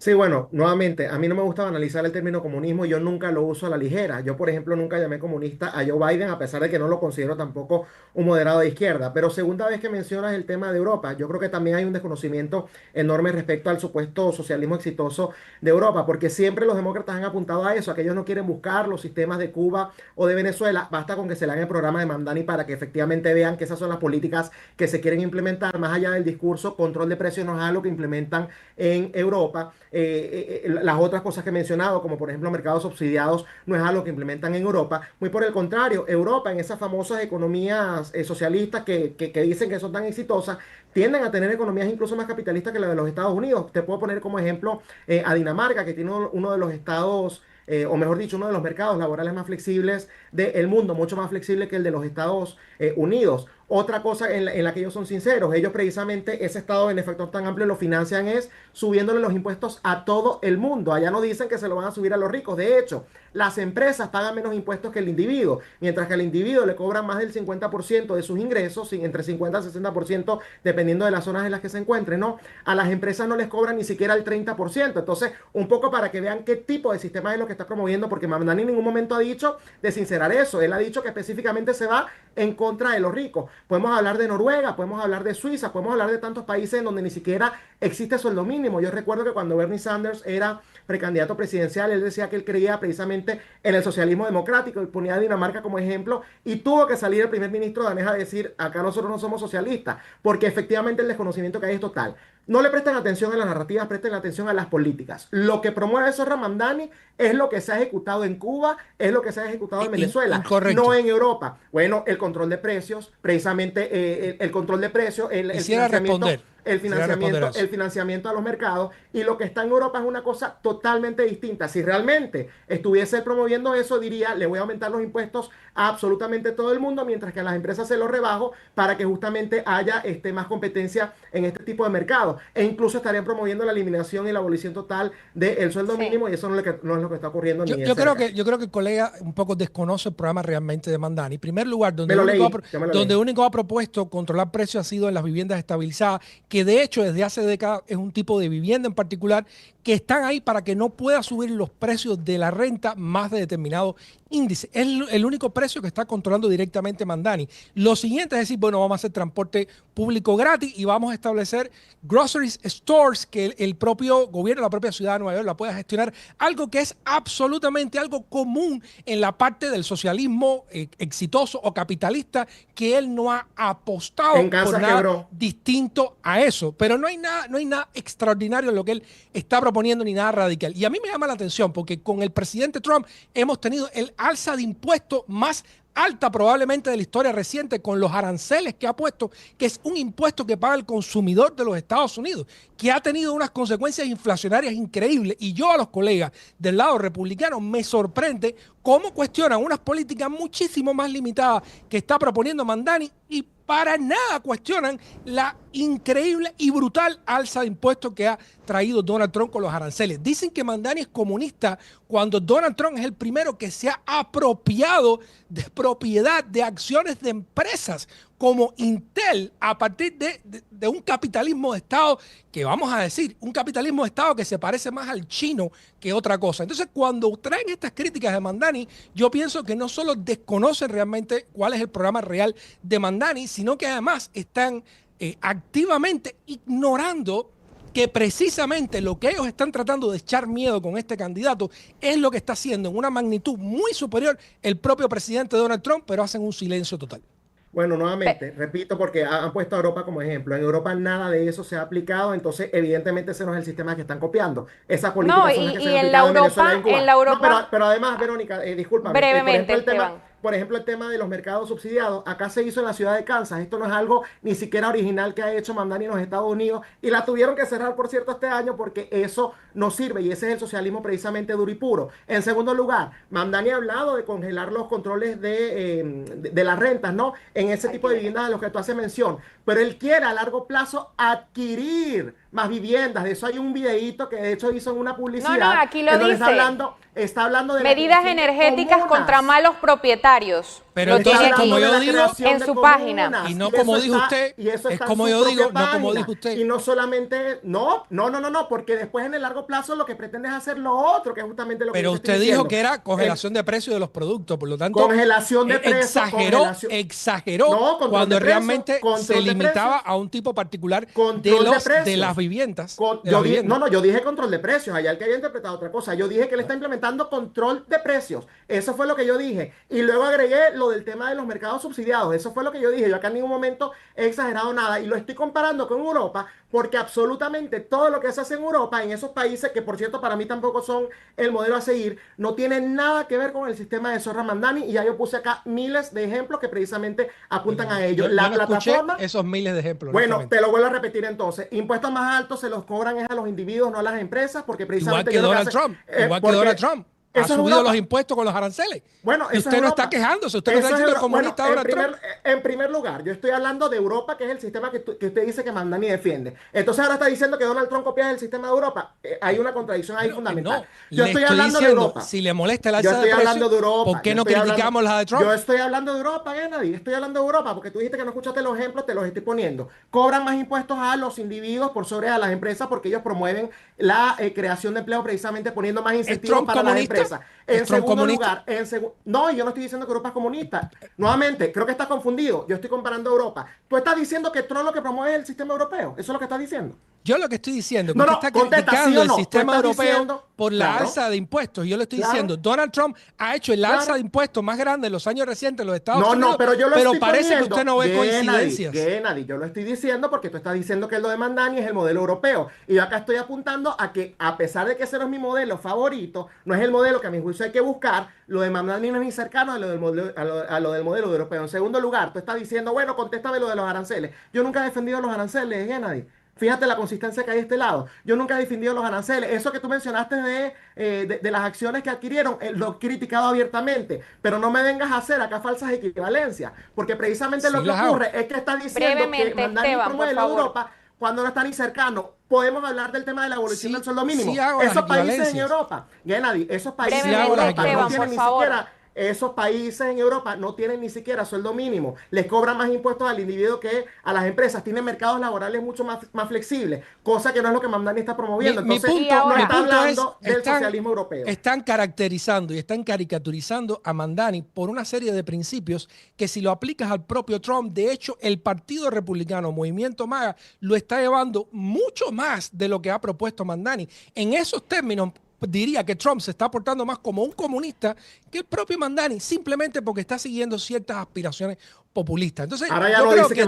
Sí, bueno, nuevamente, a mí no me gusta analizar el término comunismo, yo nunca lo uso a la ligera. Yo, por ejemplo, nunca llamé comunista a Joe Biden, a pesar de que no lo considero tampoco un moderado de izquierda. Pero segunda vez que mencionas el tema de Europa, yo creo que también hay un desconocimiento enorme respecto al supuesto socialismo exitoso de Europa, porque siempre los demócratas han apuntado a eso, a que ellos no quieren buscar los sistemas de Cuba o de Venezuela. Basta con que se lean el programa de Mamdani para que efectivamente vean que esas son las políticas que se quieren implementar, más allá del discurso. Control de precios no es algo que implementan en Europa. Las otras cosas que he mencionado, como por ejemplo mercados subsidiados, no es algo que implementan en Europa. Muy por el contrario, Europa, en esas famosas economías socialistas que dicen que son tan exitosas, tienden a tener economías incluso más capitalistas que la de los Estados Unidos. Te puedo poner como ejemplo a Dinamarca, que tiene uno de los estados, o mejor dicho, uno de los mercados laborales más flexibles del mundo, mucho más flexible que el de los Estados Unidos. Otra cosa en la que ellos son sinceros, ellos precisamente ese estado benefactor tan amplio lo financian es subiéndole los impuestos a todo el mundo. Allá no dicen que se lo van a subir a los ricos. De hecho, las empresas pagan menos impuestos que el individuo, mientras que al individuo le cobran más del 50% de sus ingresos, entre 50 y 60%, dependiendo de las zonas en las que se encuentren, ¿no? A las empresas no les cobran ni siquiera el 30%. Entonces, un poco para que vean qué tipo de sistema es lo que está promoviendo, porque Mamdani en ningún momento ha dicho de sincerar eso. Él ha dicho que específicamente se va en contra de los ricos. Podemos hablar de Noruega, podemos hablar de Suiza, podemos hablar de tantos países en donde ni siquiera existe sueldo mínimo. Yo recuerdo que cuando Bernie Sanders era precandidato presidencial, él decía que él creía precisamente en el socialismo democrático y ponía a Dinamarca como ejemplo, y tuvo que salir el primer ministro danés a decir, acá nosotros no somos socialistas, porque efectivamente el desconocimiento que hay es total. No le presten atención a las narrativas, presten atención a las políticas. Lo que promueve Zorra Mamdani es lo que se ha ejecutado en Cuba, es lo que se ha ejecutado en Venezuela, no en Europa. Bueno, el control de precios, precisamente el control de precios, el financiamiento a los mercados, y lo que está en Europa es una cosa totalmente distinta. Si realmente estuviese promoviendo eso, diría, le voy a aumentar los impuestos a absolutamente todo el mundo, mientras que a las empresas se los rebajo para que justamente haya más competencia en este tipo de mercados. E incluso estarían promoviendo la eliminación y la abolición total del sueldo mínimo, y eso no es lo que está ocurriendo. Yo creo que el colega un poco desconoce el programa realmente de Mamdani. En primer lugar, donde único ha propuesto controlar precios ha sido en las viviendas estabilizadas, que de hecho desde hace décadas es un tipo de vivienda en particular que están ahí para que no pueda subir los precios de la renta más de determinado índice. Es el único precio que está controlando directamente Mamdani. Lo siguiente es decir, bueno, vamos a hacer transporte público gratis y vamos a establecer grocery stores que el propio gobierno, la propia ciudad de Nueva York la pueda gestionar, algo que es absolutamente algo común en la parte del socialismo exitoso o capitalista, que él no ha apostado por nada distinto a eso. Pero no hay nada extraordinario en lo que él está proponiendo ni nada radical. Y a mí me llama la atención porque con el presidente Trump hemos tenido el alza de impuestos más alta probablemente de la historia reciente, con los aranceles que ha puesto, que es un impuesto que paga el consumidor de los Estados Unidos, que ha tenido unas consecuencias inflacionarias increíbles. Y yo a los colegas del lado republicano me sorprende cómo cuestionan unas políticas muchísimo más limitadas que está proponiendo Mamdani y para nada cuestionan la increíble y brutal alza de impuestos que ha traído Donald Trump con los aranceles. Dicen que Mamdani es comunista cuando Donald Trump es el primero que se ha apropiado de propiedad de acciones de empresas como Intel a partir de un capitalismo de Estado que vamos a decir, un capitalismo de Estado que se parece más al chino que otra cosa. Entonces, cuando traen estas críticas de Mamdani, yo pienso que no solo desconocen realmente cuál es el programa real de Mamdani, sino que además están activamente ignorando que precisamente lo que ellos están tratando de echar miedo con este candidato es lo que está haciendo en una magnitud muy superior el propio presidente Donald Trump, pero hacen un silencio total. Bueno, nuevamente, repito, porque han puesto a Europa como ejemplo. En Europa nada de eso se ha aplicado, entonces evidentemente ese no es el sistema que están copiando. Esas políticas son las que se han aplicado en Venezuela y en Cuba. En la Europa, no, pero además, Verónica, discúlpame. Brevemente, Por ejemplo, el tema de los mercados subsidiados, acá se hizo en la ciudad de Kansas. Esto no es algo ni siquiera original que ha hecho Mamdani en los Estados Unidos y la tuvieron que cerrar, por cierto, este año porque eso no sirve y ese es el socialismo precisamente duro y puro. En segundo lugar, Mamdani ha hablado de congelar los controles de las rentas, ¿no? En ese tipo de viviendas a los que tú haces mención. Pero él quiere a largo plazo adquirir más viviendas. De eso hay un videíto que de hecho hizo en una publicidad. No, aquí lo dice. Está hablando de medidas energéticas contra malos propietarios. Pero entonces, como yo digo, en su página. Y no como dijo usted, es como yo digo, no como dijo usted. Y no solamente, no, porque después en el largo plazo lo que pretende es hacer lo otro, que es justamente lo que pero usted dijo que era congelación de precios de los productos, por lo tanto, congelación de precios. Exageró cuando realmente se limitaba a un tipo particular de las viviendas. Yo dije control de precios, allá el que había interpretado otra cosa. Yo dije que él está implementando control de precios. Eso fue lo que yo dije. Y luego agregué lo del tema de los mercados subsidiados. Eso fue lo que yo dije. Yo acá en ningún momento he exagerado nada. Y lo estoy comparando con Europa porque absolutamente todo lo que se hace en Europa, en esos países, que por cierto para mí tampoco son el modelo a seguir, no tiene nada que ver con el sistema de Zorra Mamdani. Y ya yo puse acá miles de ejemplos que precisamente apuntan a ello. La plataforma, esos miles de ejemplos. Bueno, te lo vuelvo a repetir entonces. Impuestos más altos se los cobran a los individuos, no a las empresas, porque precisamente... Igual que Donald Trump. Ha subido los impuestos con los aranceles. Bueno, y usted no está quejándose, usted no está diciendo comunista ahora Trump. En primer lugar, yo estoy hablando de Europa, que es el sistema que usted dice que Mamdani defiende. Entonces ahora está diciendo que Donald Trump copia el sistema de Europa. Hay una contradicción ahí fundamental. Yo estoy hablando de Europa. Si le molesta el alza de precios, ¿por qué no criticamos la de Trump? Yo estoy hablando de Europa, Gennady. Estoy hablando de Europa, porque tú dijiste que no escuchaste los ejemplos, te los estoy poniendo. Cobran más impuestos a los individuos por sobre a las empresas, porque ellos promueven la creación de empleo precisamente poniendo más incentivos para las empresas. En segundo lugar, no, yo no estoy diciendo que Europa es comunista. Nuevamente, creo que estás confundido. Yo estoy comparando Europa. Tú estás diciendo que Trump lo que promueve es el sistema europeo. ¿Eso es lo que estás diciendo? Yo lo que estoy diciendo es que está criticando el sistema europeo por la alza de impuestos. Yo le estoy diciendo, Donald Trump ha hecho el alza de impuestos más grande en los años recientes en los Estados Unidos. Pero parece que usted no ve coincidencias. Yo lo estoy diciendo porque tú estás diciendo que lo de Mamdani es el modelo europeo. Y yo acá estoy apuntando a que, a pesar de que ese no es mi modelo favorito, no es el modelo que a mi juicio hay que buscar, lo de Mamdani no es ni cercano a lo del modelo europeo. En segundo lugar, tú estás diciendo, bueno, contéstame lo de los aranceles. Yo nunca he defendido los aranceles, Gennady. Fíjate la consistencia que hay de este lado. Yo nunca he defendido los aranceles. Eso que tú mencionaste de las acciones que adquirieron, lo he criticado abiertamente. Pero no me vengas a hacer acá falsas equivalencias. Porque precisamente lo que ocurre es que está diciendo que Mamdani promueve la Europa cuando no está ni cercano. Podemos hablar del tema de la evolución del sueldo mínimo. Esos países en Europa, Gennady, esos países en Europa no tienen ni siquiera... Esos países en Europa no tienen ni siquiera sueldo mínimo. Les cobran más impuestos al individuo que a las empresas. Tienen mercados laborales mucho más flexibles, cosa que no es lo que Mamdani está promoviendo. Entonces, no está hablando del socialismo europeo. Están caracterizando y están caricaturizando a Mamdani por una serie de principios que si lo aplicas al propio Trump, de hecho, el Partido Republicano, Movimiento MAGA, lo está llevando mucho más de lo que ha propuesto Mamdani. En esos términos, diría que Trump se está portando más como un comunista que el propio Mamdani, simplemente porque está siguiendo ciertas aspiraciones populistas. Entonces, yo creo que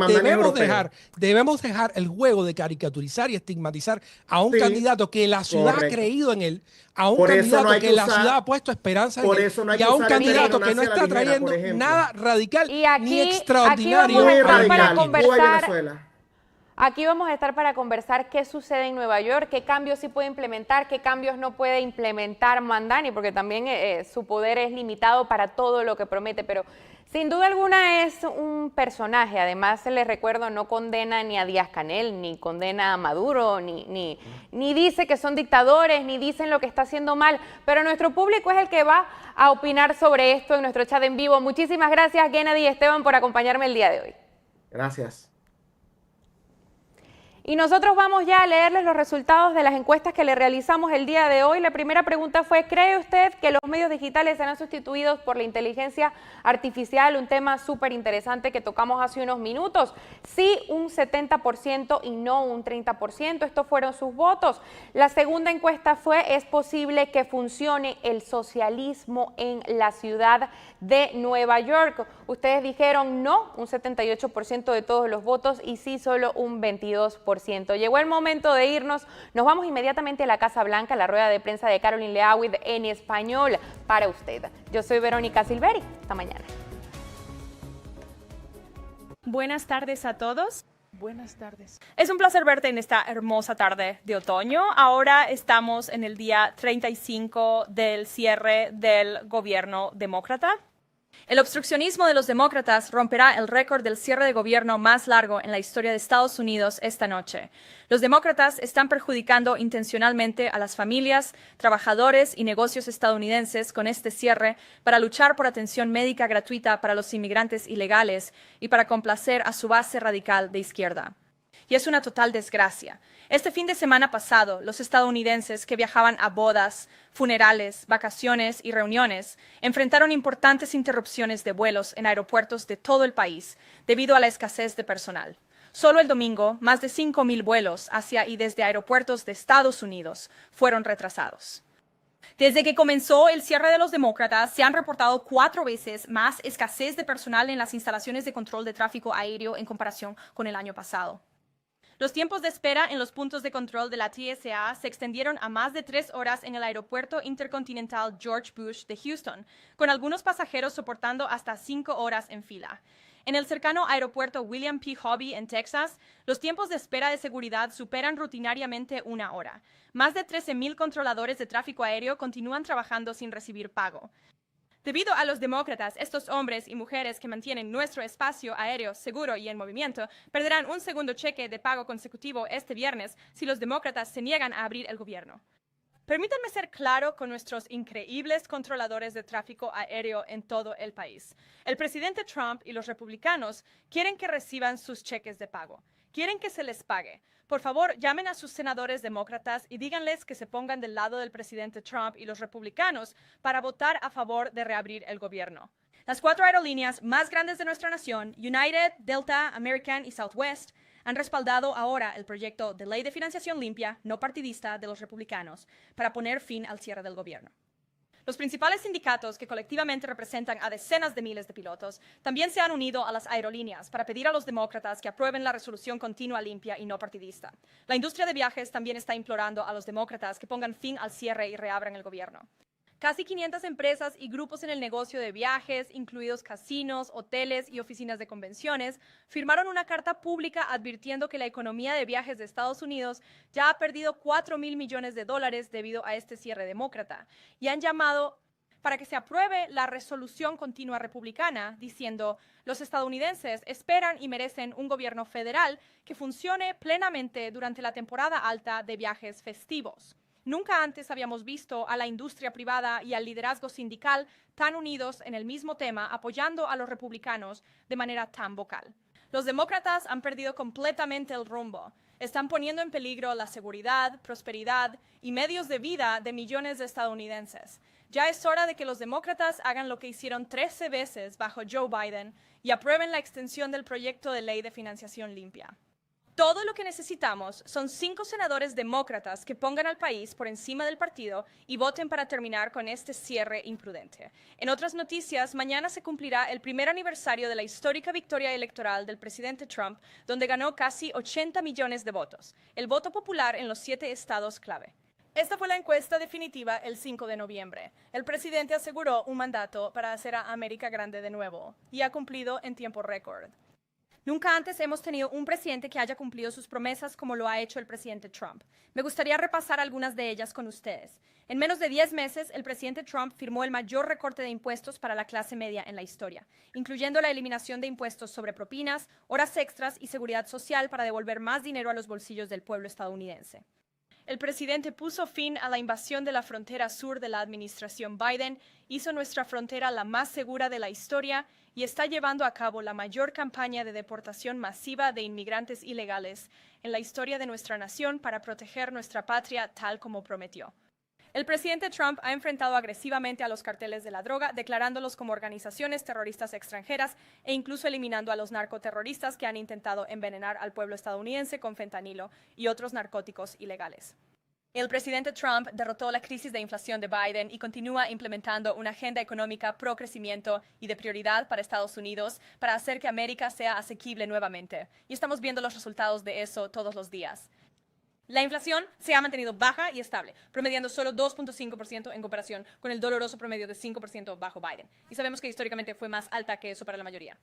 debemos dejar el juego de caricaturizar y estigmatizar a un candidato que la ciudad ha creído en él, a un candidato que la ciudad ha puesto esperanza en él, y a un candidato que no está trayendo nada radical ni extraordinario. Aquí vamos a estar para conversar qué sucede en Nueva York, qué cambios sí puede implementar, qué cambios no puede implementar Mamdani, porque también su poder es limitado para todo lo que promete, pero sin duda alguna es un personaje. Además, les recuerdo, no condena ni a Díaz-Canel, ni condena a Maduro, ni dice que son dictadores, ni dicen lo que está haciendo mal, pero nuestro público es el que va a opinar sobre esto en nuestro chat en vivo. Muchísimas gracias, Gennady y Esteban, por acompañarme el día de hoy. Gracias. Y nosotros vamos ya a leerles los resultados de las encuestas que le realizamos el día de hoy. La primera pregunta fue, ¿cree usted que los medios digitales serán sustituidos por la inteligencia artificial? Un tema súper interesante que tocamos hace unos minutos. Sí, un 70% y no un 30%. Estos fueron sus votos. La segunda encuesta fue, ¿es posible que funcione el socialismo en la ciudad de Nueva York? Ustedes dijeron no, un 78% de todos los votos, y sí, solo un 22%. Llegó el momento de irnos. Nos vamos inmediatamente a la Casa Blanca, a la rueda de prensa de Caroline Leavitt en español para usted. Yo soy Verónica Silveri. Hasta mañana. Buenas tardes a todos. Buenas tardes. Es un placer verte en esta hermosa tarde de otoño. Ahora estamos en el día 35 del cierre del gobierno demócrata. El obstruccionismo de los demócratas romperá el récord del cierre de gobierno más largo en la historia de Estados Unidos esta noche. Los demócratas están perjudicando intencionalmente a las familias, trabajadores y negocios estadounidenses con este cierre para luchar por atención médica gratuita para los inmigrantes ilegales y para complacer a su base radical de izquierda. Y es una total desgracia. Este fin de semana pasado, los estadounidenses que viajaban a bodas, funerales, vacaciones y reuniones enfrentaron importantes interrupciones de vuelos en aeropuertos de todo el país debido a la escasez de personal. Solo el domingo, más de 5,000 vuelos hacia y desde aeropuertos de Estados Unidos fueron retrasados. Desde que comenzó el cierre de los demócratas, se han reportado 4 veces más escasez de personal en las instalaciones de control de tráfico aéreo en comparación con el año pasado. Los tiempos de espera en los puntos de control de la TSA se extendieron a más de 3 horas en el aeropuerto intercontinental George Bush de Houston, con algunos pasajeros soportando hasta 5 horas en fila. En el cercano aeropuerto William P. Hobby en Texas, los tiempos de espera de seguridad superan rutinariamente 1 hora. Más de 13,000 controladores de tráfico aéreo continúan trabajando sin recibir pago. Debido a los demócratas, estos hombres y mujeres que mantienen nuestro espacio aéreo seguro y en movimiento perderán un segundo cheque de pago consecutivo este viernes si los demócratas se niegan a abrir el gobierno. Permítanme ser claro con nuestros increíbles controladores de tráfico aéreo en todo el país. El presidente Trump y los republicanos quieren que reciban sus cheques de pago. Quieren que se les pague. Por favor, llamen a sus senadores demócratas y díganles que se pongan del lado del presidente Trump y los republicanos para votar a favor de reabrir el gobierno. Las 4 aerolíneas más grandes de nuestra nación, United, Delta, American y Southwest, han respaldado ahora el proyecto de ley de financiación limpia, no partidista, de los republicanos para poner fin al cierre del gobierno. Los principales sindicatos, que colectivamente representan a decenas de miles de pilotos, también se han unido a las aerolíneas para pedir a los demócratas que aprueben la resolución continua, limpia y no partidista. La industria de viajes también está implorando a los demócratas que pongan fin al cierre y reabran el gobierno. Casi 500 empresas y grupos en el negocio de viajes, incluidos casinos, hoteles y oficinas de convenciones, firmaron una carta pública advirtiendo que la economía de viajes de Estados Unidos ya ha perdido $4,000 millones debido a este cierre demócrata, y han llamado para que se apruebe la resolución continua republicana, diciendo: los estadounidenses esperan y merecen un gobierno federal que funcione plenamente durante la temporada alta de viajes festivos. Nunca antes habíamos visto a la industria privada y al liderazgo sindical tan unidos en el mismo tema, apoyando a los republicanos de manera tan vocal. Los demócratas han perdido completamente el rumbo. Están poniendo en peligro la seguridad, prosperidad y medios de vida de millones de estadounidenses. Ya es hora de que los demócratas hagan lo que hicieron 13 veces bajo Joe Biden y aprueben la extensión del proyecto de ley de financiación limpia. Todo lo que necesitamos son 5 senadores demócratas que pongan al país por encima del partido y voten para terminar con este cierre imprudente. En otras noticias, mañana se cumplirá el primer aniversario de la histórica victoria electoral del presidente Trump, donde ganó casi 80 millones de votos, el voto popular en los 7 estados clave. Esta fue la encuesta definitiva el 5 de noviembre. El presidente aseguró un mandato para hacer a América grande de nuevo y ha cumplido en tiempo récord. Nunca antes hemos tenido un presidente que haya cumplido sus promesas como lo ha hecho el presidente Trump. Me gustaría repasar algunas de ellas con ustedes. En menos de 10 meses, el presidente Trump firmó el mayor recorte de impuestos para la clase media en la historia, incluyendo la eliminación de impuestos sobre propinas, horas extras y seguridad social para devolver más dinero a los bolsillos del pueblo estadounidense. El presidente puso fin a la invasión de la frontera sur de la administración Biden, hizo nuestra frontera la más segura de la historia y está llevando a cabo la mayor campaña de deportación masiva de inmigrantes ilegales en la historia de nuestra nación para proteger nuestra patria tal como prometió. El presidente Trump ha enfrentado agresivamente a los carteles de la droga, declarándolos como organizaciones terroristas extranjeras e incluso eliminando a los narcoterroristas que han intentado envenenar al pueblo estadounidense con fentanilo y otros narcóticos ilegales. El presidente Trump derrotó la crisis de inflación de Biden y continúa implementando una agenda económica pro crecimiento y de prioridad para Estados Unidos para hacer que América sea asequible nuevamente. Y estamos viendo los resultados de eso todos los días. La inflación se ha mantenido baja y estable, promediando solo 2.5% en comparación con el doloroso promedio de 5% bajo Biden. Y sabemos que históricamente fue más alta que eso para la mayoría.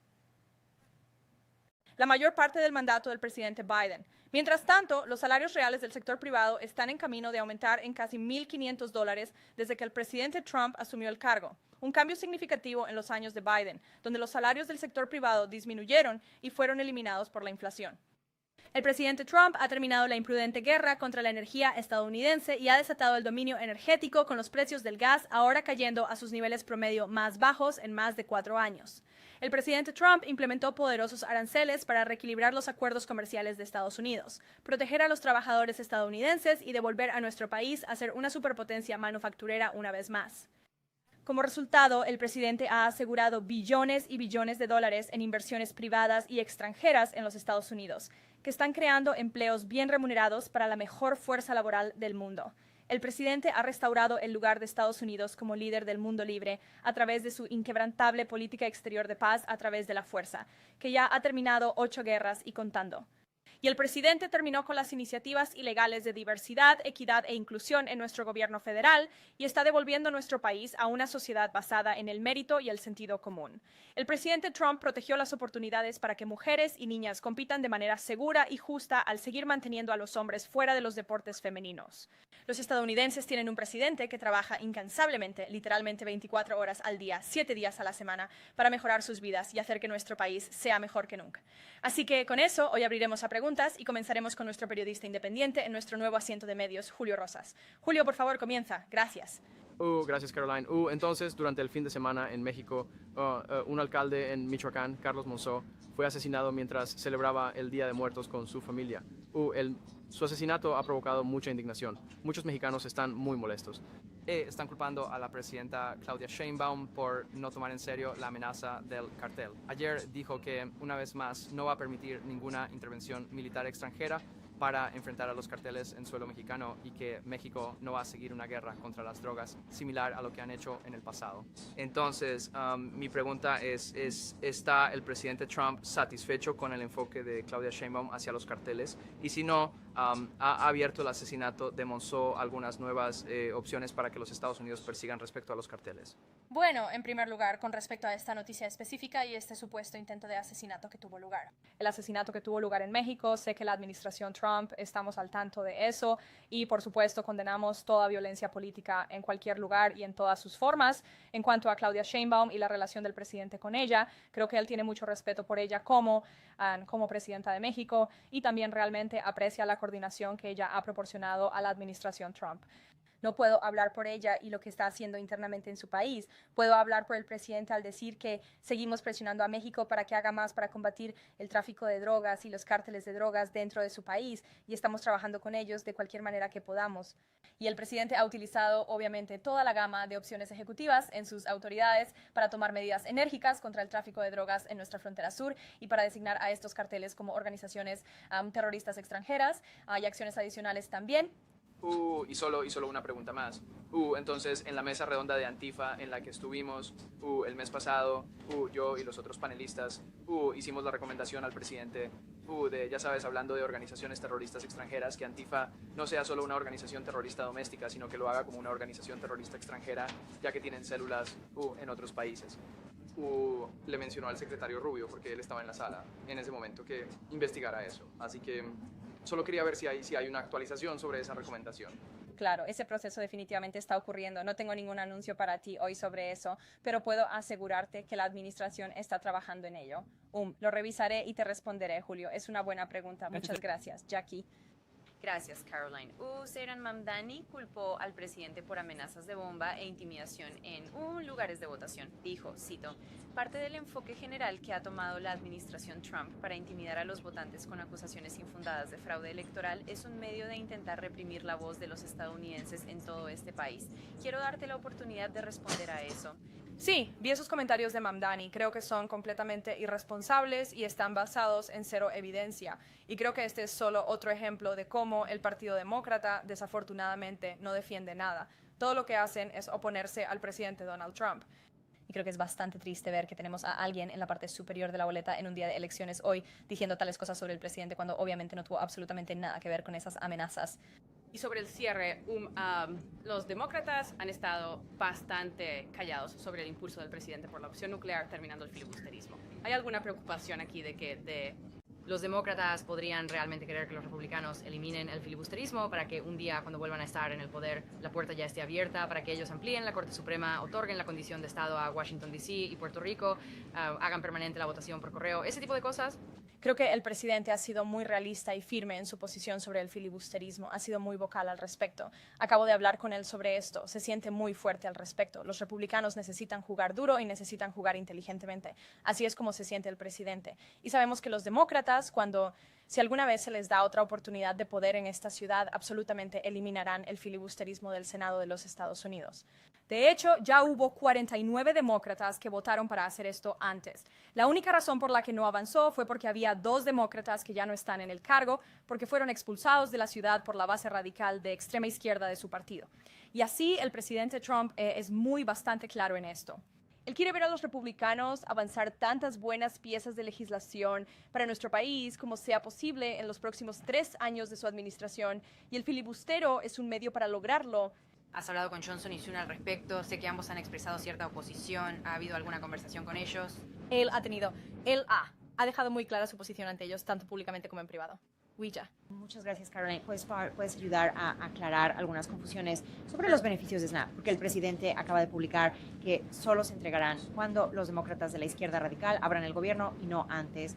La mayor parte del mandato del presidente Biden. Mientras tanto, los salarios reales del sector privado están en camino de aumentar en casi $1,500 desde que el presidente Trump asumió el cargo. Un cambio significativo en los años de Biden, donde los salarios del sector privado disminuyeron y fueron eliminados por la inflación. El presidente Trump ha terminado la imprudente guerra contra la energía estadounidense y ha desatado el dominio energético con los precios del gas ahora cayendo a sus niveles promedio más bajos en más de 4 años. El presidente Trump implementó poderosos aranceles para reequilibrar los acuerdos comerciales de Estados Unidos, proteger a los trabajadores estadounidenses y devolver a nuestro país a ser una superpotencia manufacturera una vez más. Como resultado, el presidente ha asegurado billones y billones de dólares en inversiones privadas y extranjeras en los Estados Unidos, que están creando empleos bien remunerados para la mejor fuerza laboral del mundo. El presidente ha restaurado el lugar de Estados Unidos como líder del mundo libre a través de su inquebrantable política exterior de paz a través de la fuerza, que ya ha terminado 8 guerras y contando. Y el presidente terminó con las iniciativas ilegales de diversidad, equidad e inclusión en nuestro gobierno federal y está devolviendo nuestro país a una sociedad basada en el mérito y el sentido común. El presidente Trump protegió las oportunidades para que mujeres y niñas compitan de manera segura y justa al seguir manteniendo a los hombres fuera de los deportes femeninos. Los estadounidenses tienen un presidente que trabaja incansablemente, literalmente 24 horas al día, 7 días a la semana, para mejorar sus vidas y hacer que nuestro país sea mejor que nunca. Así que con eso, hoy abriremos a preguntas y comenzaremos con nuestro periodista independiente en nuestro nuevo asiento de medios, Julio Rosas. Julio, por favor, comienza. Gracias. Gracias, Caroline. Entonces, durante el fin de semana en México, un alcalde en Michoacán, Carlos Monzó, fue asesinado mientras celebraba el Día de Muertos con su familia. Su asesinato ha provocado mucha indignación. Muchos mexicanos están muy molestos. Están culpando a la presidenta Claudia Sheinbaum por no tomar en serio la amenaza del cartel. Ayer dijo que, una vez más, no va a permitir ninguna intervención militar extranjera para enfrentar a los carteles en suelo mexicano y que México no va a seguir una guerra contra las drogas similar a lo que han hecho en el pasado. Entonces, mi pregunta es, ¿está el presidente Trump satisfecho con el enfoque de Claudia Sheinbaum hacia los carteles? Y si no, ¿ha abierto el asesinato de Monzó algunas nuevas opciones para que los Estados Unidos persigan respecto a los carteles? Bueno, en primer lugar, con respecto a esta noticia específica y este supuesto intento de asesinato que tuvo lugar. El asesinato que tuvo lugar en México, sé que la administración Trump estamos al tanto de eso y, por supuesto, condenamos toda violencia política en cualquier lugar y en todas sus formas. En cuanto a Claudia Sheinbaum y la relación del presidente con ella, creo que él tiene mucho respeto por ella como presidenta de México y también realmente aprecia la coordinación que ella ha proporcionado a la administración Trump. No puedo hablar por ella y lo que está haciendo internamente en su país. Puedo hablar por el presidente al decir que seguimos presionando a México para que haga más para combatir el tráfico de drogas y los cárteles de drogas dentro de su país y estamos trabajando con ellos de cualquier manera que podamos. Y el presidente ha utilizado obviamente toda la gama de opciones ejecutivas en sus autoridades para tomar medidas enérgicas contra el tráfico de drogas en nuestra frontera sur y para designar a estos carteles como organizaciones terroristas extranjeras. Hay acciones adicionales también. Y solo una pregunta más. Entonces, en la mesa redonda de Antifa en la que estuvimos el mes pasado, yo y los otros panelistas hicimos la recomendación al presidente de, ya sabes, hablando de organizaciones terroristas extranjeras, que Antifa no sea solo una organización terrorista doméstica, sino que lo haga como una organización terrorista extranjera, ya que tienen células en otros países. Le mencionó al secretario Rubio, porque él estaba en la sala en ese momento, que investigara eso. Así que solo quería ver si hay una actualización sobre esa recomendación. Claro, ese proceso definitivamente está ocurriendo. No tengo ningún anuncio para ti hoy sobre eso, pero puedo asegurarte que la administración está trabajando en ello. Lo revisaré y te responderé, Julio. Es una buena pregunta. Muchas gracias, Jackie. Gracias, Caroline. Seyran Mamdani culpó al presidente por amenazas de bomba e intimidación en lugares de votación. Dijo, cito, parte del enfoque general que ha tomado la administración Trump para intimidar a los votantes con acusaciones infundadas de fraude electoral es un medio de intentar reprimir la voz de los estadounidenses en todo este país. Quiero darte la oportunidad de responder a eso. Sí, vi esos comentarios de Mamdani. Creo que son completamente irresponsables y están basados en cero evidencia. Y creo que este es solo otro ejemplo de cómo el Partido Demócrata, desafortunadamente, no defiende nada. Todo lo que hacen es oponerse al presidente Donald Trump. Y creo que es bastante triste ver que tenemos a alguien en la parte superior de la boleta en un día de elecciones hoy diciendo tales cosas sobre el presidente cuando obviamente no tuvo absolutamente nada que ver con esas amenazas. Y sobre el cierre, los demócratas han estado bastante callados sobre el impulso del presidente por la opción nuclear terminando el filibusterismo. ¿Hay alguna preocupación aquí de que Los demócratas podrían realmente querer que los republicanos eliminen el filibusterismo para que un día, cuando vuelvan a estar en el poder, la puerta ya esté abierta, para que ellos amplíen la Corte Suprema, otorguen la condición de Estado a Washington, D.C. y Puerto Rico, hagan permanente la votación por correo, ese tipo de cosas? Creo que el presidente ha sido muy realista y firme en su posición sobre el filibusterismo. Ha sido muy vocal al respecto. Acabo de hablar con él sobre esto. Se siente muy fuerte al respecto. Los republicanos necesitan jugar duro y necesitan jugar inteligentemente. Así es como se siente el presidente. Y sabemos que los demócratas, si alguna vez se les da otra oportunidad de poder en esta ciudad, absolutamente eliminarán el filibusterismo del Senado de los Estados Unidos. De hecho, ya hubo 49 demócratas que votaron para hacer esto antes. La única razón por la que no avanzó fue porque había 2 demócratas que ya no están en el cargo, porque fueron expulsados de la ciudad por la base radical de extrema izquierda de su partido. Y así el presidente Trump es bastante claro en esto. Él quiere ver a los republicanos avanzar tantas buenas piezas de legislación para nuestro país como sea posible en los próximos 3 años de su administración, y el filibustero es un medio para lograrlo. ¿Has hablado con Johnson y Sune al respecto? Sé que ambos han expresado cierta oposición. ¿Ha habido alguna conversación con ellos? Él ha dejado muy clara su posición ante ellos, tanto públicamente como en privado. Ouija. Muchas gracias, Caroline. ¿Puedes ayudar a aclarar algunas confusiones sobre los beneficios de SNAP? Porque el presidente acaba de publicar que solo se entregarán cuando los demócratas de la izquierda radical abran el gobierno y no antes.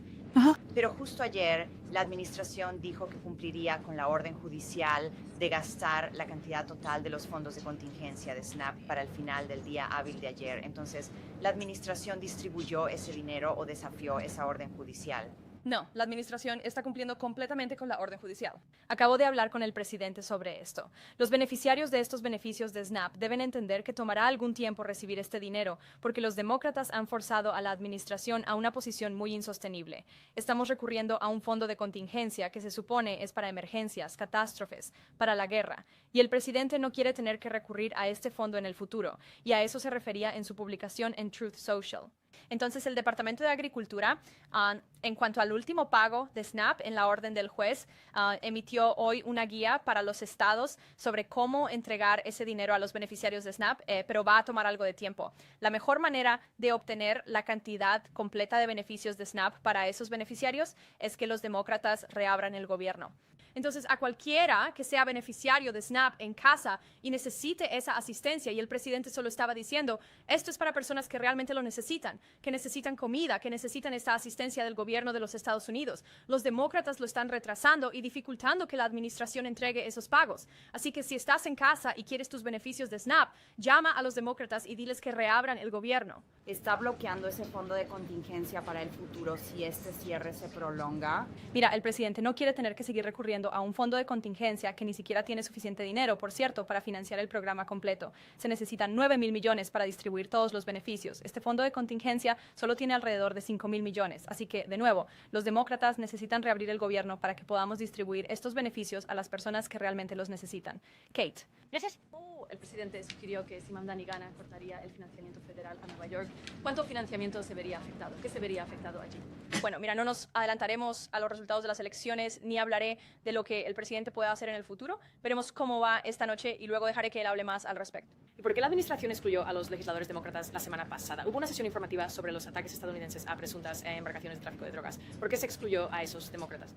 Pero justo ayer la administración dijo que cumpliría con la orden judicial de gastar la cantidad total de los fondos de contingencia de SNAP para el final del día hábil de ayer. Entonces, ¿la administración distribuyó ese dinero o desafió esa orden judicial? No, la administración está cumpliendo completamente con la orden judicial. Acabo de hablar con el presidente sobre esto. Los beneficiarios de estos beneficios de SNAP deben entender que tomará algún tiempo recibir este dinero, porque los demócratas han forzado a la administración a una posición muy insostenible. Estamos recurriendo a un fondo de contingencia que se supone es para emergencias, catástrofes, para la guerra, y el presidente no quiere tener que recurrir a este fondo en el futuro, y a eso se refería en su publicación en Truth Social. Entonces, el Departamento de Agricultura, en cuanto al último pago de SNAP en la orden del juez, emitió hoy una guía para los estados sobre cómo entregar ese dinero a los beneficiarios de SNAP, pero va a tomar algo de tiempo. La mejor manera de obtener la cantidad completa de beneficios de SNAP para esos beneficiarios es que los demócratas reabran el gobierno. Entonces, a cualquiera que sea beneficiario de SNAP en casa y necesite esa asistencia, y el presidente solo estaba diciendo, esto es para personas que realmente lo necesitan, que necesitan comida, que necesitan esta asistencia del gobierno de los Estados Unidos. Los demócratas lo están retrasando y dificultando que la administración entregue esos pagos. Así que si estás en casa y quieres tus beneficios de SNAP, llama a los demócratas y diles que reabran el gobierno. ¿Está bloqueando ese fondo de contingencia para el futuro si este cierre se prolonga? Mira, el presidente no quiere tener que seguir recurriendo a un fondo de contingencia que ni siquiera tiene suficiente dinero, por cierto, para financiar el programa completo. Se necesitan 9,000 millones para distribuir todos los beneficios. Este fondo de contingencia solo tiene alrededor de 5,000 millones. Así que, de nuevo, los demócratas necesitan reabrir el gobierno para que podamos distribuir estos beneficios a las personas que realmente los necesitan. Kate. Gracias. El presidente sugirió que si Mamdani gana, cortaría el financiamiento federal a Nueva York. ¿Cuánto financiamiento se vería afectado? ¿Qué se vería afectado allí? Bueno, mira, no nos adelantaremos a los resultados de las elecciones, ni hablaré de lo que el presidente pueda hacer en el futuro. Veremos cómo va esta noche y luego dejaré que él hable más al respecto. ¿Y por qué la administración excluyó a los legisladores demócratas la semana pasada? Hubo una sesión informativa sobre los ataques estadounidenses a presuntas embarcaciones de tráfico de drogas. ¿Por qué se excluyó a esos demócratas?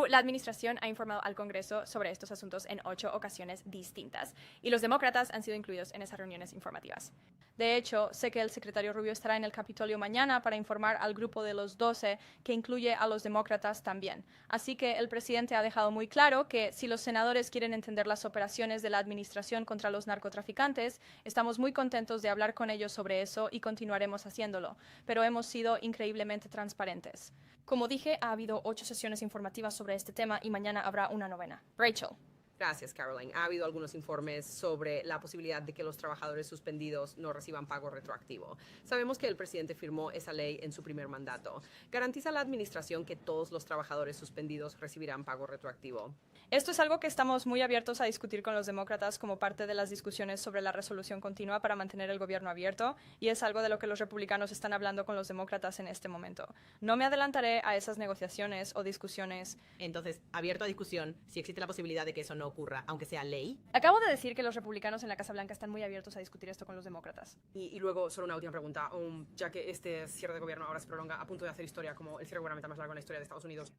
La administración ha informado al Congreso sobre estos asuntos en 8 ocasiones distintas, y los demócratas han sido incluidos en esas reuniones informativas. De hecho, sé que el secretario Rubio estará en el Capitolio mañana para informar al grupo de los 12, que incluye a los demócratas también. Así que el presidente ha dejado muy claro que si los senadores quieren entender las operaciones de la administración contra los narcotraficantes, estamos muy contentos de hablar con ellos sobre eso y continuaremos haciéndolo, pero hemos sido increíblemente transparentes. Como dije, ha habido 8 sesiones informativas sobre este tema y mañana habrá una 9ª. Rachel. Gracias, Caroline. Ha habido algunos informes sobre la posibilidad de que los trabajadores suspendidos no reciban pago retroactivo. Sabemos que el presidente firmó esa ley en su primer mandato. ¿Garantiza la administración que todos los trabajadores suspendidos recibirán pago retroactivo? Esto es algo que estamos muy abiertos a discutir con los demócratas como parte de las discusiones sobre la resolución continua para mantener el gobierno abierto, y es algo de lo que los republicanos están hablando con los demócratas en este momento. No me adelantaré a esas negociaciones o discusiones. Entonces, abierto a discusión si existe la posibilidad de que eso no ocurra, aunque sea ley. Acabo de decir que los republicanos en la Casa Blanca están muy abiertos a discutir esto con los demócratas. Y luego, solo una última pregunta. Ya que este cierre de gobierno ahora se prolonga a punto de hacer historia como el cierre gubernamental más largo en la historia de Estados Unidos,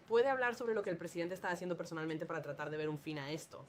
¿puede hablar sobre lo que el presidente está haciendo personalmente para tratar de ver un fin a esto?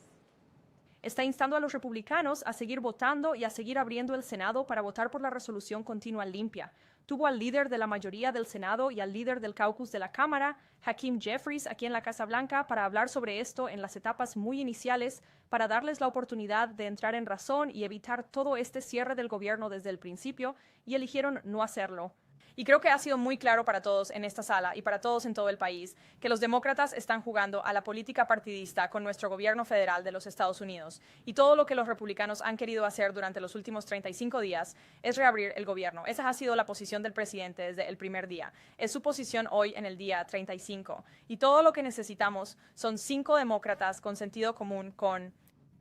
Está instando a los republicanos a seguir votando y a seguir abriendo el Senado para votar por la resolución continua limpia. Tuvo al líder de la mayoría del Senado y al líder del caucus de la Cámara, Hakeem Jeffries, aquí en la Casa Blanca para hablar sobre esto en las etapas muy iniciales, para darles la oportunidad de entrar en razón y evitar todo este cierre del gobierno desde el principio, y eligieron no hacerlo. Y creo que ha sido muy claro para todos en esta sala y para todos en todo el país que los demócratas están jugando a la política partidista con nuestro gobierno federal de los Estados Unidos. Y todo lo que los republicanos han querido hacer durante los últimos 35 días es reabrir el gobierno. Esa ha sido la posición del presidente desde el primer día. Es su posición hoy en el día 35. Y todo lo que necesitamos son 5 demócratas con sentido común,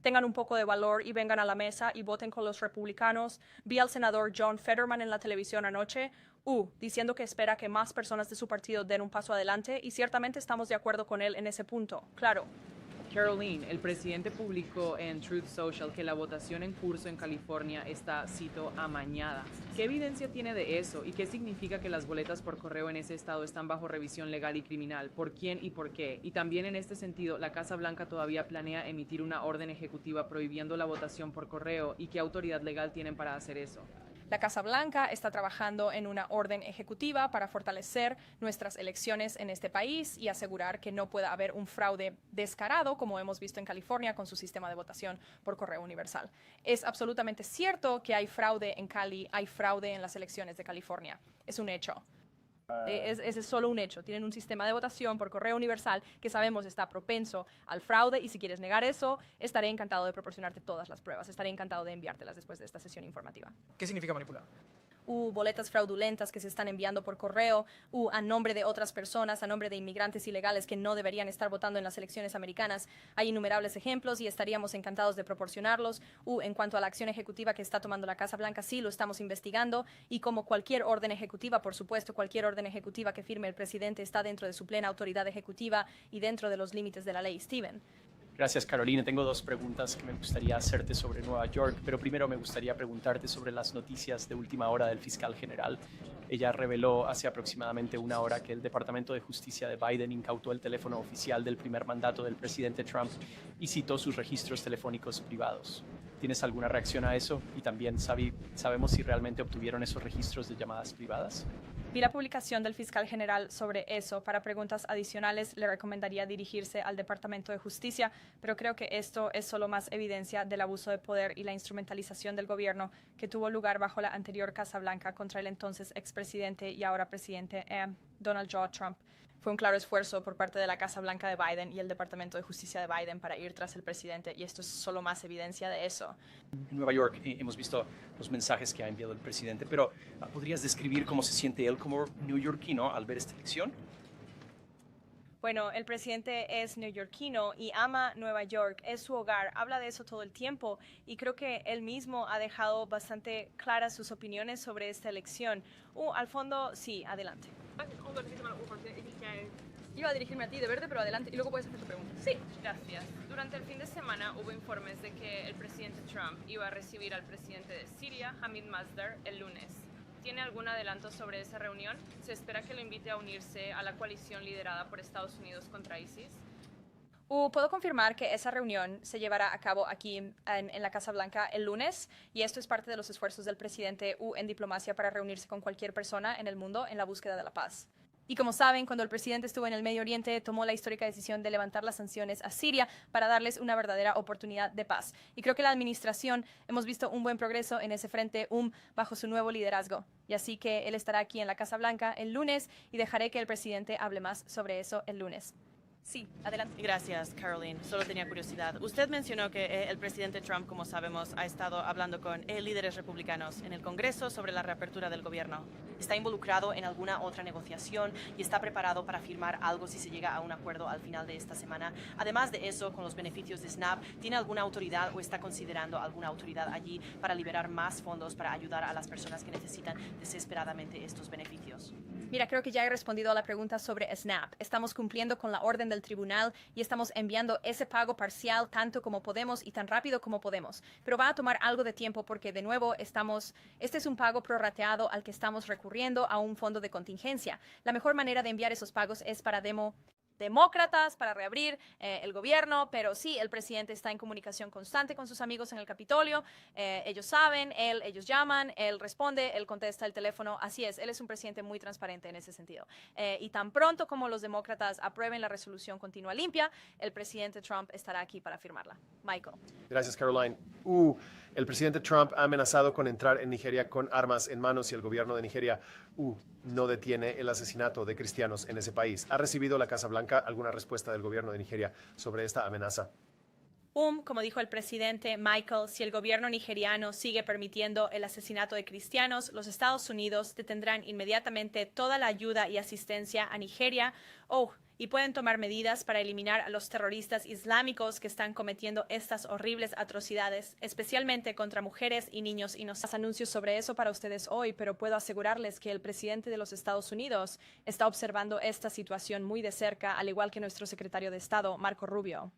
tengan un poco de valor y vengan a la mesa y voten con los republicanos. Vi al senador John Fetterman en la televisión anoche, diciendo que espera que más personas de su partido den un paso adelante, y ciertamente estamos de acuerdo con él en ese punto, claro. Caroline, el presidente publicó en Truth Social que la votación en curso en California está, cito, amañada. ¿Qué evidencia tiene de eso y qué significa que las boletas por correo en ese estado están bajo revisión legal y criminal? ¿Por quién y por qué? Y también en este sentido, la Casa Blanca todavía planea emitir una orden ejecutiva prohibiendo la votación por correo, ¿y qué autoridad legal tienen para hacer eso? La Casa Blanca está trabajando en una orden ejecutiva para fortalecer nuestras elecciones en este país y asegurar que no pueda haber un fraude descarado, como hemos visto en California con su sistema de votación por correo universal. Es absolutamente cierto que hay fraude en Cali, hay fraude en las elecciones de California. Es un hecho. Ese es solo un hecho. Tienen un sistema de votación por correo universal que sabemos está propenso al fraude, y si quieres negar eso, estaré encantado de proporcionarte todas las pruebas. Estaré encantado de enviártelas después de esta sesión informativa. ¿Qué significa manipular? Boletas fraudulentas que se están enviando por correo, a nombre de otras personas, a nombre de inmigrantes ilegales que no deberían estar votando en las elecciones americanas. Hay innumerables ejemplos y estaríamos encantados de proporcionarlos. En cuanto a la acción ejecutiva que está tomando la Casa Blanca, sí, lo estamos investigando, y como cualquier orden ejecutiva, por supuesto, cualquier orden ejecutiva que firme el presidente está dentro de su plena autoridad ejecutiva y dentro de los límites de la ley. Steven. Gracias, Carolina. Tengo 2 preguntas que me gustaría hacerte sobre Nueva York, pero primero me gustaría preguntarte sobre las noticias de última hora del fiscal general. Ella reveló hace aproximadamente una hora que el Departamento de Justicia de Biden incautó el teléfono oficial del primer mandato del presidente Trump y citó sus registros telefónicos privados. ¿Tienes alguna reacción a eso? Y también sabemos si realmente obtuvieron esos registros de llamadas privadas. Vi la publicación del fiscal general sobre eso. Para preguntas adicionales, le recomendaría dirigirse al Departamento de Justicia, pero creo que esto es solo más evidencia del abuso de poder y la instrumentalización del gobierno que tuvo lugar bajo la anterior Casa Blanca contra el entonces expresidente y ahora presidente Donald J. Trump. Fue un claro esfuerzo por parte de la Casa Blanca de Biden y el Departamento de Justicia de Biden para ir tras el presidente, y esto es solo más evidencia de eso. En Nueva York hemos visto los mensajes que ha enviado el presidente, pero ¿podrías describir cómo se siente él como neoyorquino al ver esta elección? Bueno, el presidente es neoyorquino y ama Nueva York, es su hogar, habla de eso todo el tiempo, y creo que él mismo ha dejado bastante claras sus opiniones sobre esta elección. Al fondo, sí, adelante. Iba a dirigirme a ti de verde, pero adelante, y luego puedes hacer tu pregunta. Sí, gracias. Durante el fin de semana hubo informes de que el presidente Trump iba a recibir al presidente de Siria, Hamid Masdar, el lunes. ¿tiene algún adelanto sobre esa reunión? ¿Se espera que lo invite a unirse a la coalición liderada por Estados Unidos contra ISIS? Puedo confirmar que esa reunión se llevará a cabo aquí en la Casa Blanca el lunes, y esto es parte de los esfuerzos del presidente en diplomacia para reunirse con cualquier persona en el mundo en la búsqueda de la paz. Y como saben, cuando el presidente estuvo en el Medio Oriente, tomó la histórica decisión de levantar las sanciones a Siria para darles una verdadera oportunidad de paz. Y creo que la administración hemos visto un buen progreso en ese frente bajo su nuevo liderazgo. Y así que él estará aquí en la Casa Blanca el lunes y dejaré que el presidente hable más sobre eso el lunes. Sí, adelante. Gracias, Caroline. Solo tenía curiosidad. Usted mencionó que el presidente Trump, como sabemos, ha estado hablando con líderes republicanos en el Congreso sobre la reapertura del gobierno. ¿Está involucrado en alguna otra negociación y está preparado para firmar algo si se llega a un acuerdo al final de esta semana? Además de eso, con los beneficios de SNAP, ¿tiene alguna autoridad o está considerando alguna autoridad allí para liberar más fondos para ayudar a las personas que necesitan desesperadamente estos beneficios? Mira, creo que ya he respondido a la pregunta sobre SNAP. Estamos cumpliendo con la orden del tribunal y estamos enviando ese pago parcial tanto como podemos y tan rápido como podemos. Pero va a tomar algo de tiempo porque, de nuevo, este es un pago prorrateado al que estamos recurriendo a un fondo de contingencia. La mejor manera de enviar esos pagos es para demócratas, para reabrir el gobierno, pero sí, el presidente está en comunicación constante con sus amigos en el Capitolio. Ellos saben, ellos llaman, él responde, él contesta el teléfono. Así es, él es un presidente muy transparente en ese sentido. Y tan pronto como los demócratas aprueben la resolución continua limpia, el presidente Trump estará aquí para firmarla. Michael. Gracias, Caroline. El presidente Trump ha amenazado con entrar en Nigeria con armas en manos si el gobierno de Nigeria no detiene el asesinato de cristianos en ese país. ¿Ha recibido la Casa Blanca alguna respuesta del gobierno de Nigeria sobre esta amenaza? Como dijo el presidente Michael, si el gobierno nigeriano sigue permitiendo el asesinato de cristianos, los Estados Unidos detendrán inmediatamente toda la ayuda y asistencia a Nigeria y pueden tomar medidas para eliminar a los terroristas islámicos que están cometiendo estas horribles atrocidades, especialmente contra mujeres y niños inocentes. Anuncios sobre eso para ustedes hoy, pero puedo asegurarles que el presidente de los Estados Unidos está observando esta situación muy de cerca, al igual que nuestro secretario de Estado, Marco Rubio.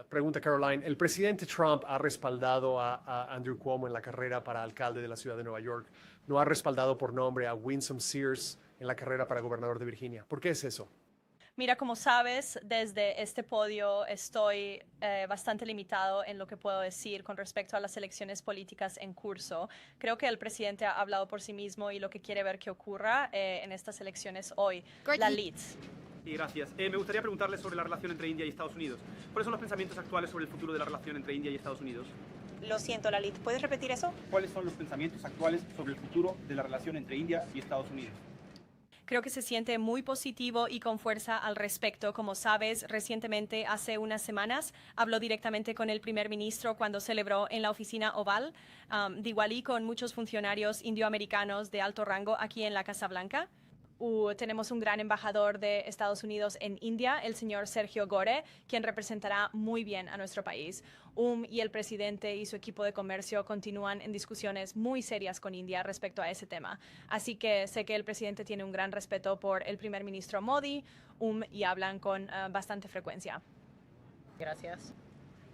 Pregunta, Caroline. El presidente Trump ha respaldado a Andrew Cuomo en la carrera para alcalde de la ciudad de Nueva York. No ha respaldado por nombre a Winsome Sears en la carrera para gobernador de Virginia. ¿Por qué es eso? Mira, como sabes, desde este podio estoy bastante limitado en lo que puedo decir con respecto a las elecciones políticas en curso. Creo que el presidente ha hablado por sí mismo y lo que quiere ver que ocurra en estas elecciones hoy. La Leeds. Sí, gracias. Me gustaría preguntarle sobre la relación entre India y Estados Unidos. ¿Cuáles son los pensamientos actuales sobre el futuro de la relación entre India y Estados Unidos? Lo siento, Lalit. ¿Puedes repetir eso? ¿Cuáles son los pensamientos actuales sobre el futuro de la relación entre India y Estados Unidos? Creo que se siente muy positivo y con fuerza al respecto. Como sabes, recientemente, hace unas semanas, habló directamente con el primer ministro cuando celebró en la oficina Oval, Diwali, con muchos funcionarios indioamericanos de alto rango aquí en la Casa Blanca. Tenemos un gran embajador de Estados Unidos en India, el señor Sergio Gore, quien representará muy bien a nuestro país. Y el presidente y su equipo de comercio continúan en discusiones muy serias con India respecto a ese tema. Así que sé que el presidente tiene un gran respeto por el primer ministro Modi y hablan con bastante frecuencia. Gracias.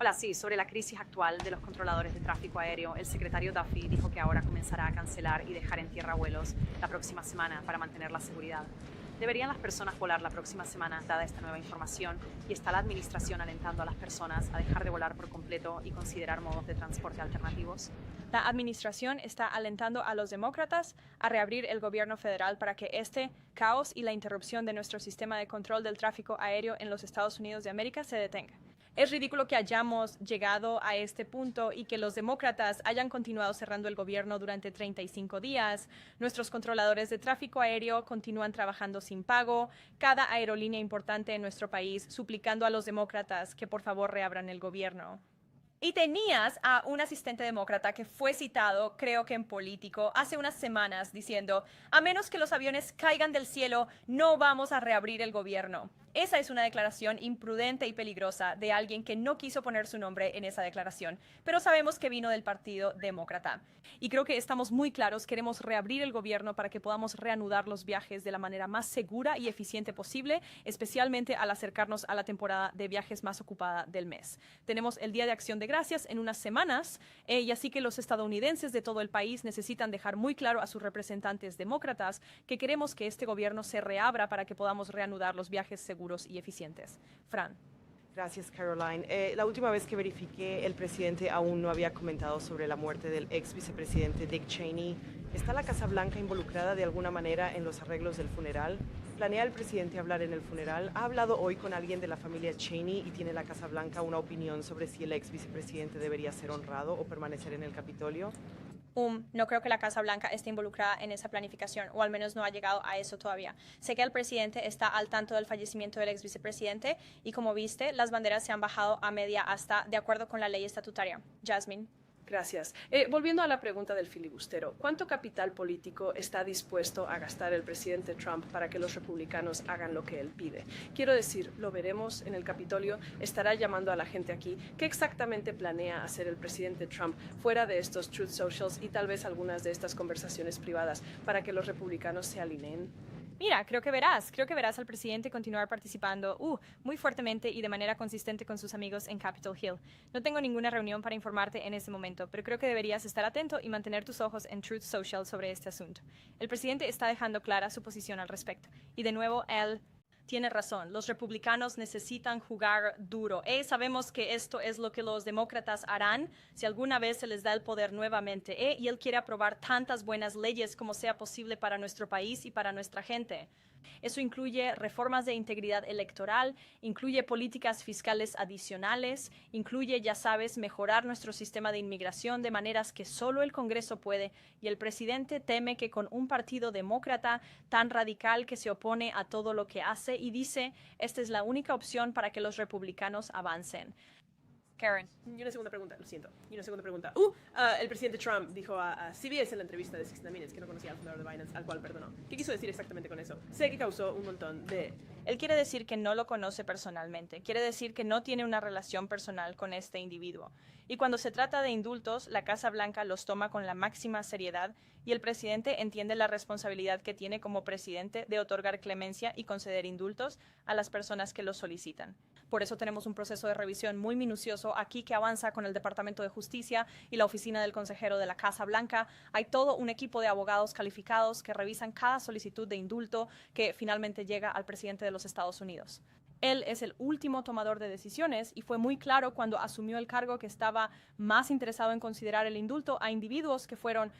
Hola, sí, sobre la crisis actual de los controladores de tráfico aéreo, el secretario Duffy dijo que ahora comenzará a cancelar y dejar en tierra vuelos la próxima semana para mantener la seguridad. ¿Deberían las personas volar la próxima semana dada esta nueva información? ¿Y está la administración alentando a las personas a dejar de volar por completo y considerar modos de transporte alternativos? La administración está alentando a los demócratas a reabrir el gobierno federal para que este caos y la interrupción de nuestro sistema de control del tráfico aéreo en los Estados Unidos de América se detenga. Es ridículo que hayamos llegado a este punto y que los demócratas hayan continuado cerrando el gobierno durante 35 días. Nuestros controladores de tráfico aéreo continúan trabajando sin pago. Cada aerolínea importante en nuestro país suplicando a los demócratas que por favor reabran el gobierno. Y tenías a un asistente demócrata que fue citado, creo que en Político, hace unas semanas diciendo, a menos que los aviones caigan del cielo, no vamos a reabrir el gobierno. Esa es una declaración imprudente y peligrosa de alguien que no quiso poner su nombre en esa declaración, pero sabemos que vino del Partido Demócrata. Y creo que estamos muy claros, queremos reabrir el gobierno para que podamos reanudar los viajes de la manera más segura y eficiente posible, especialmente al acercarnos a la temporada de viajes más ocupada del mes. Tenemos el Día de Acción de Gracias en unas semanas, y así que los estadounidenses de todo el país necesitan dejar muy claro a sus representantes demócratas que queremos que este gobierno se reabra para que podamos reanudar los viajes seguros y eficientes. Fran. Gracias, Caroline. La última vez que verifiqué, el presidente aún no había comentado sobre la muerte del ex vicepresidente Dick Cheney. ¿Está la Casa Blanca involucrada de alguna manera en los arreglos del funeral? ¿Planea el presidente hablar en el funeral? ¿Ha hablado hoy con alguien de la familia Cheney y tiene la Casa Blanca una opinión sobre si el ex vicepresidente debería ser honrado o permanecer en el Capitolio? No creo que la Casa Blanca esté involucrada en esa planificación, o al menos no ha llegado a eso todavía. Sé que el presidente está al tanto del fallecimiento del ex vicepresidente y, como viste, las banderas se han bajado a media asta de acuerdo con la ley estatutaria. Jasmine. Gracias. Volviendo a la pregunta del filibustero, ¿cuánto capital político está dispuesto a gastar el presidente Trump para que los republicanos hagan lo que él pide? Quiero decir, lo veremos en el Capitolio, estará llamando a la gente aquí. ¿Qué exactamente planea hacer el presidente Trump fuera de estos Truth Socials y tal vez algunas de estas conversaciones privadas para que los republicanos se alineen? Mira, creo que verás al presidente continuar participando muy fuertemente y de manera consistente con sus amigos en Capitol Hill. No tengo ninguna reunión para informarte en este momento, pero creo que deberías estar atento y mantener tus ojos en Truth Social sobre este asunto. El presidente está dejando clara su posición al respecto. Y de nuevo, él tiene razón. Los republicanos necesitan jugar duro. Sabemos que esto es lo que los demócratas harán si alguna vez se les da el poder nuevamente. Y él quiere aprobar tantas buenas leyes como sea posible para nuestro país y para nuestra gente. Eso incluye reformas de integridad electoral, incluye políticas fiscales adicionales, incluye, ya sabes, mejorar nuestro sistema de inmigración de maneras que solo el Congreso puede, y el presidente teme que con un partido demócrata tan radical que se opone a todo lo que hace y dice, esta es la única opción para que los republicanos avancen. Karen. Y una segunda pregunta, lo siento. Y una segunda pregunta. El presidente Trump dijo a CBS en la entrevista de 60 Minutes que no conocía al fundador de Binance, al cual perdonó. ¿Qué quiso decir exactamente con eso? Sé que causó un montón de... Él quiere decir que no lo conoce personalmente. Quiere decir que no tiene una relación personal con este individuo. Y cuando se trata de indultos, la Casa Blanca los toma con la máxima seriedad y el presidente entiende la responsabilidad que tiene como presidente de otorgar clemencia y conceder indultos a las personas que los solicitan. Por eso tenemos un proceso de revisión muy minucioso aquí que avanza con el Departamento de Justicia y la Oficina del Consejero de la Casa Blanca. Hay todo un equipo de abogados calificados que revisan cada solicitud de indulto que finalmente llega al presidente de los Estados Unidos. Él es el último tomador de decisiones y fue muy claro cuando asumió el cargo que estaba más interesado en considerar el indulto a individuos que fueron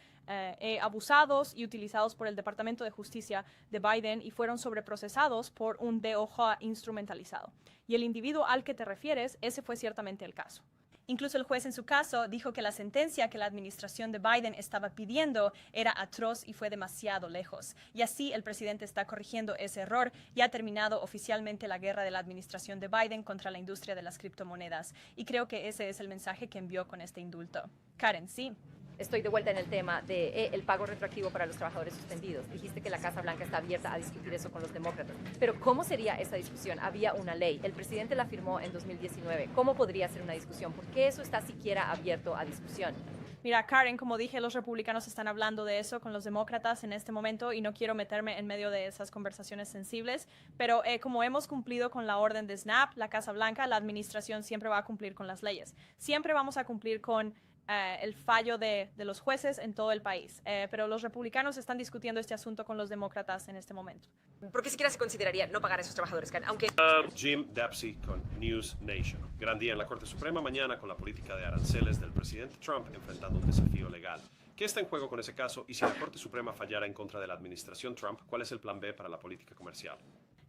abusados y utilizados por el Departamento de Justicia de Biden y fueron sobreprocesados por un DOJ instrumentalizado. Y el individuo al que te refieres, ese fue ciertamente el caso. Incluso el juez en su caso dijo que la sentencia que la administración de Biden estaba pidiendo era atroz y fue demasiado lejos. Y así el presidente está corrigiendo ese error y ha terminado oficialmente la guerra de la administración de Biden contra la industria de las criptomonedas. Y creo que ese es el mensaje que envió con este indulto. Karen, sí. Estoy de vuelta en el tema del pago retroactivo para los trabajadores suspendidos. Dijiste que la Casa Blanca está abierta a discutir eso con los demócratas. Pero ¿cómo sería esa discusión? Había una ley. El presidente la firmó en 2019. ¿Cómo podría ser una discusión? ¿Por qué eso está siquiera abierto a discusión? Mira, Karen, como dije, los republicanos están hablando de eso con los demócratas en este momento y no quiero meterme en medio de esas conversaciones sensibles, pero como hemos cumplido con la orden de SNAP, la Casa Blanca, la administración siempre va a cumplir con las leyes. Siempre vamos a cumplir con el fallo de los jueces en todo el país. Pero los republicanos están discutiendo este asunto con los demócratas en este momento. ¿Por qué siquiera se consideraría no pagar a esos trabajadores, Karen? Aunque... Jim Dapsey con News Nation. Gran día en la Corte Suprema mañana con la política de aranceles del presidente Trump enfrentando un desafío legal. ¿Qué está en juego con ese caso? Y si la Corte Suprema fallara en contra de la administración Trump, ¿cuál es el plan B para la política comercial?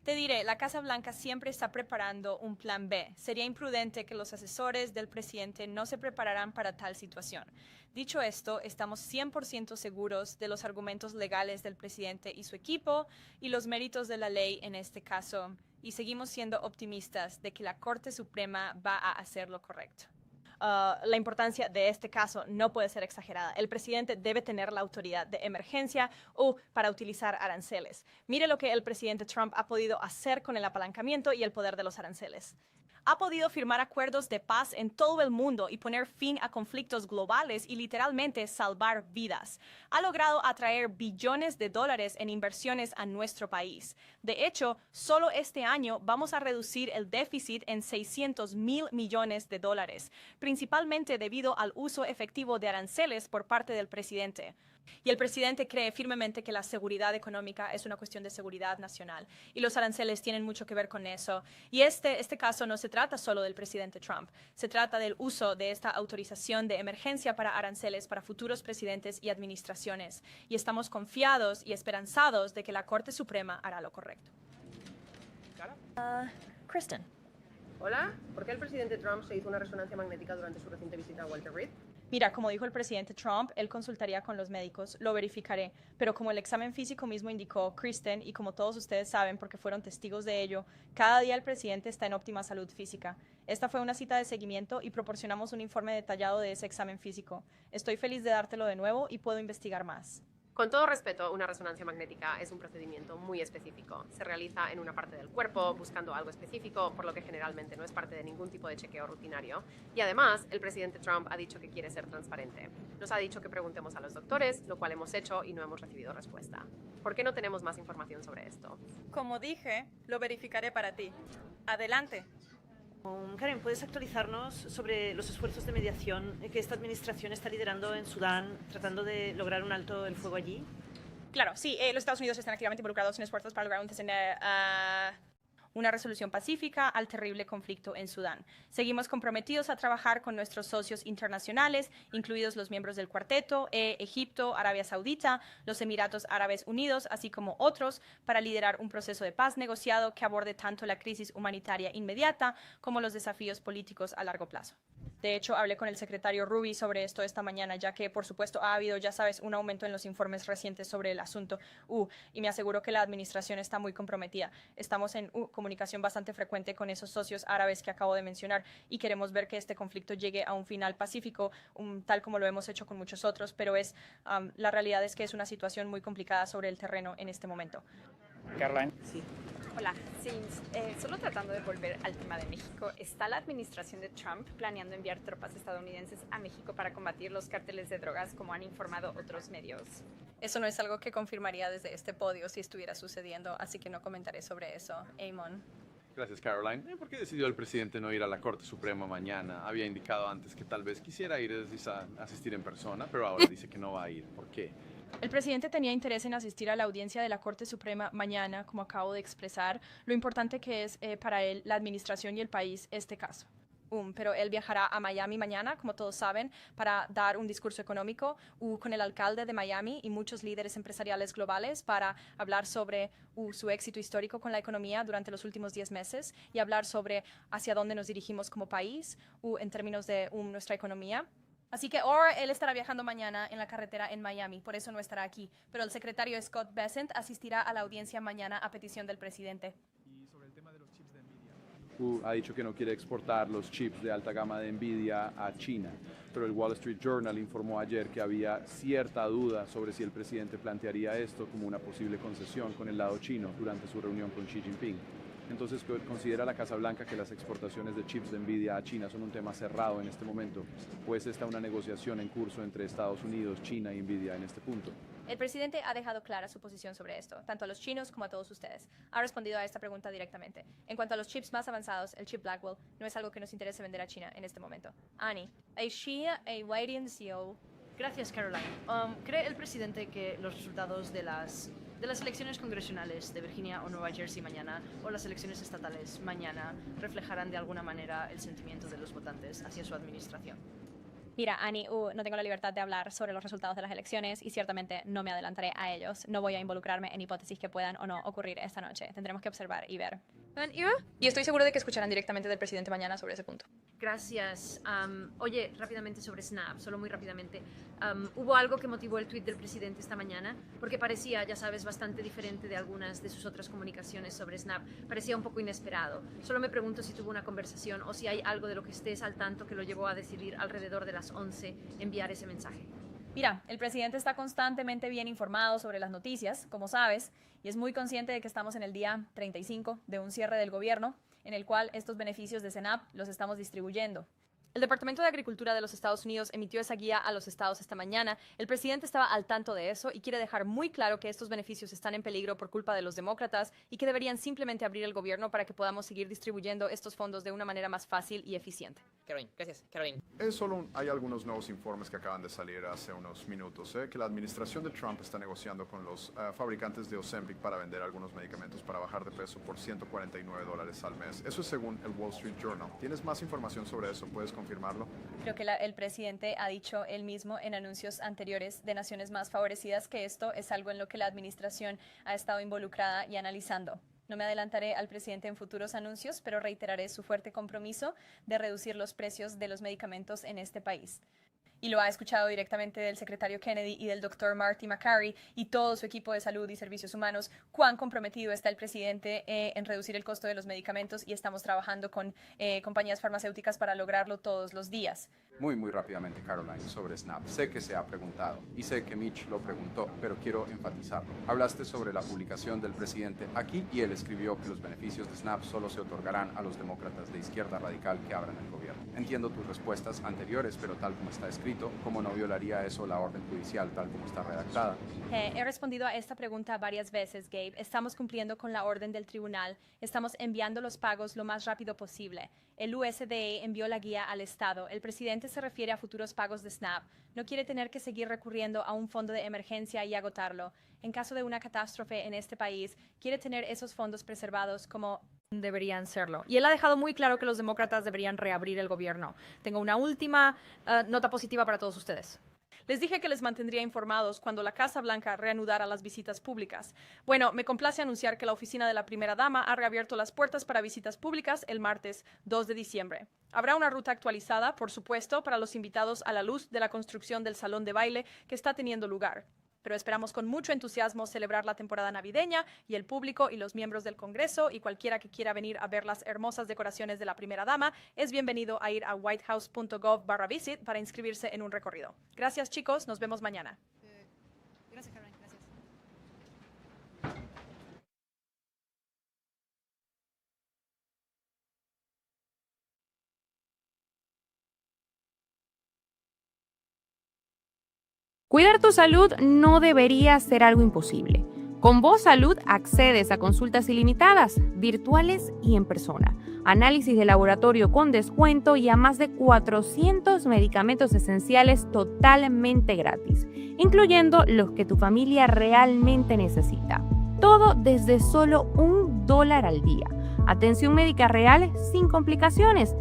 Te diré, la Casa Blanca siempre está preparando un plan B. Sería imprudente que los asesores del presidente no se prepararan para tal situación. Dicho esto, estamos 100% seguros de los argumentos legales del presidente y su equipo y los méritos de la ley en este caso, y seguimos siendo optimistas de que la Corte Suprema va a hacer lo correcto. La importancia de este caso no puede ser exagerada. El presidente debe tener la autoridad de emergencia para utilizar aranceles. Mire lo que el presidente Trump ha podido hacer con el apalancamiento y el poder de los aranceles. Ha podido firmar acuerdos de paz en todo el mundo y poner fin a conflictos globales y literalmente salvar vidas. Ha logrado atraer billones de dólares en inversiones a nuestro país. De hecho, solo este año vamos a reducir el déficit en $600,000 millones, principalmente debido al uso efectivo de aranceles por parte del presidente. Y el presidente cree firmemente que la seguridad económica es una cuestión de seguridad nacional y los aranceles tienen mucho que ver con eso. Y este caso no se trata solo del presidente Trump, se trata del uso de esta autorización de emergencia para aranceles para futuros presidentes y administraciones. Y estamos confiados y esperanzados de que la Corte Suprema hará lo correcto. Kristen. Hola, ¿por qué el presidente Trump se hizo una resonancia magnética durante su reciente visita a Walter Reed? Mira, como dijo el presidente Trump, él consultaría con los médicos, lo verificaré, pero como el examen físico mismo indicó, Kristen, y como todos ustedes saben porque fueron testigos de ello, cada día el presidente está en óptima salud física. Esta fue una cita de seguimiento y proporcionamos un informe detallado de ese examen físico. Estoy feliz de dártelo de nuevo y puedo investigar más. Con todo respeto, una resonancia magnética es un procedimiento muy específico. Se realiza en una parte del cuerpo, buscando algo específico, por lo que generalmente no es parte de ningún tipo de chequeo rutinario. Y además, el presidente Trump ha dicho que quiere ser transparente. Nos ha dicho que preguntemos a los doctores, lo cual hemos hecho y no hemos recibido respuesta. ¿Por qué no tenemos más información sobre esto? Como dije, lo verificaré para ti. Adelante. Karen, ¿puedes actualizarnos sobre los esfuerzos de mediación que esta administración está liderando en Sudán, tratando de lograr un alto el fuego allí? Claro, sí, los Estados Unidos están activamente involucrados en esfuerzos para lograr una resolución pacífica al terrible conflicto en Sudán. Seguimos comprometidos a trabajar con nuestros socios internacionales, incluidos los miembros del Cuarteto, Egipto, Arabia Saudita, los Emiratos Árabes Unidos, así como otros, para liderar un proceso de paz negociado que aborde tanto la crisis humanitaria inmediata como los desafíos políticos a largo plazo. De hecho, hablé con el secretario Ruby sobre esto esta mañana, ya que, por supuesto, ha habido, ya sabes, un aumento en los informes recientes sobre el asunto. Y me aseguro que la administración está muy comprometida. Estamos en comunicación bastante frecuente con esos socios árabes que acabo de mencionar y queremos ver que este conflicto llegue a un final pacífico, tal como lo hemos hecho con muchos otros, pero la realidad es que es una situación muy complicada sobre el terreno en este momento. Caroline. Sí. Hola, sí, solo tratando de volver al tema de México, ¿está la administración de Trump planeando enviar tropas estadounidenses a México para combatir los cárteles de drogas, como han informado otros medios? Eso no es algo que confirmaría desde este podio si estuviera sucediendo, así que no comentaré sobre eso. Amon. Gracias, Caroline. ¿Por qué decidió el presidente no ir a la Corte Suprema mañana? Había indicado antes que tal vez quisiera ir a asistir en persona, pero ahora dice que no va a ir. ¿Por qué? El presidente tenía interés en asistir a la audiencia de la Corte Suprema mañana, como acabo de expresar, lo importante que es para él, la administración y el país este caso. Pero él viajará a Miami mañana, como todos saben, para dar un discurso económico con el alcalde de Miami y muchos líderes empresariales globales para hablar sobre su éxito histórico con la economía durante los últimos 10 meses y hablar sobre hacia dónde nos dirigimos como país en términos de nuestra economía. Así que ahora él estará viajando mañana en la carretera en Miami, por eso no estará aquí. Pero el secretario Scott Bessent asistirá a la audiencia mañana a petición del presidente. Y sobre el tema de los chips de Nvidia. Ha dicho que no quiere exportar los chips de alta gama de Nvidia a China, pero el Wall Street Journal informó ayer que había cierta duda sobre si el presidente plantearía esto como una posible concesión con el lado chino durante su reunión con Xi Jinping. Entonces, ¿considera la Casa Blanca que las exportaciones de chips de Nvidia a China son un tema cerrado en este momento? ¿Pues está una negociación en curso entre Estados Unidos, China y Nvidia en este punto? El presidente ha dejado clara su posición sobre esto, tanto a los chinos como a todos ustedes. Ha respondido a esta pregunta directamente. En cuanto a los chips más avanzados, el chip Blackwell no es algo que nos interese vender a China en este momento. Annie, ¿es Xi a waiting CEO? Gracias, Caroline. ¿Cree el presidente que los resultados de las elecciones congresionales de Virginia o Nueva Jersey mañana, o las elecciones estatales mañana, reflejarán de alguna manera el sentimiento de los votantes hacia su administración? Mira, Annie, no tengo la libertad de hablar sobre los resultados de las elecciones y ciertamente no me adelantaré a ellos. No voy a involucrarme en hipótesis que puedan o no ocurrir esta noche. Tendremos que observar y ver. Y estoy seguro de que escucharán directamente del presidente mañana sobre ese punto. Gracias. Oye, rápidamente sobre Snap, solo muy rápidamente. ¿Hubo algo que motivó el tuit del presidente esta mañana? Porque parecía, ya sabes, bastante diferente de algunas de sus otras comunicaciones sobre Snap. Parecía un poco inesperado. Solo me pregunto si tuvo una conversación o si hay algo de lo que estés al tanto que lo llevó a decidir alrededor de las 11 enviar ese mensaje. Mira, el presidente está constantemente bien informado sobre las noticias, como sabes, y es muy consciente de que estamos en el día 35 de un cierre del gobierno en el cual estos beneficios de SNAP los estamos distribuyendo. El Departamento de Agricultura de los Estados Unidos emitió esa guía a los estados esta mañana. El presidente estaba al tanto de eso y quiere dejar muy claro que estos beneficios están en peligro por culpa de los demócratas y que deberían simplemente abrir el gobierno para que podamos seguir distribuyendo estos fondos de una manera más fácil y eficiente. Caroline, gracias. Caroline. Hay algunos nuevos informes que acaban de salir hace unos minutos, que la administración de Trump está negociando con los fabricantes de Ozempic para vender algunos medicamentos para bajar de peso por $149 al mes. Eso es según el Wall Street Journal. ¿Tienes más información sobre eso? ¿Puedes confirmarlo? Creo que el presidente ha dicho él mismo en anuncios anteriores de naciones más favorecidas que esto es algo en lo que la administración ha estado involucrada y analizando. No me adelantaré al presidente en futuros anuncios, pero reiteraré su fuerte compromiso de reducir los precios de los medicamentos en este país. Y lo ha escuchado directamente del secretario Kennedy y del doctor Marty Makary y todo su equipo de salud y servicios humanos, cuán comprometido está el presidente en reducir el costo de los medicamentos y estamos trabajando con compañías farmacéuticas para lograrlo todos los días. Muy rápidamente, Caroline, sobre SNAP. Sé que se ha preguntado y sé que Mitch lo preguntó, pero quiero enfatizarlo. Hablaste sobre la publicación del presidente aquí y él escribió que los beneficios de SNAP solo se otorgarán a los demócratas de izquierda radical que abran el gobierno. Entiendo tus respuestas anteriores, pero tal como está escrito, ¿cómo no violaría eso la orden judicial tal como está redactada? He respondido a esta pregunta varias veces, Gabe. Estamos cumpliendo con la orden del tribunal. Estamos enviando los pagos lo más rápido posible. El USDA envió la guía al Estado. El presidente se refiere a futuros pagos de SNAP. No quiere tener que seguir recurriendo a un fondo de emergencia y agotarlo. En caso de una catástrofe en este país, quiere tener esos fondos preservados como deberían serlo. Y él ha dejado muy claro que los demócratas deberían reabrir el gobierno. Tengo una última nota positiva para todos ustedes. Les dije que les mantendría informados cuando la Casa Blanca reanudara las visitas públicas. Bueno, me complace anunciar que la oficina de la primera dama ha reabierto las puertas para visitas públicas el martes 2 de diciembre. Habrá una ruta actualizada, por supuesto, para los invitados a la luz de la construcción del salón de baile que está teniendo lugar. Pero esperamos con mucho entusiasmo celebrar la temporada navideña y el público y los miembros del Congreso y cualquiera que quiera venir a ver las hermosas decoraciones de la primera dama es bienvenido a ir a whitehouse.gov/visit para inscribirse en un recorrido. Gracias, chicos. Nos vemos mañana. Gracias, Caroline. Gracias. Cuidar tu salud no debería ser algo imposible. Con Voz Salud accedes a consultas ilimitadas, virtuales y en persona, análisis de laboratorio con descuento y a más de 400 medicamentos esenciales totalmente gratis, incluyendo los que tu familia realmente necesita. Todo desde solo $1 al día. Atención médica real sin complicaciones.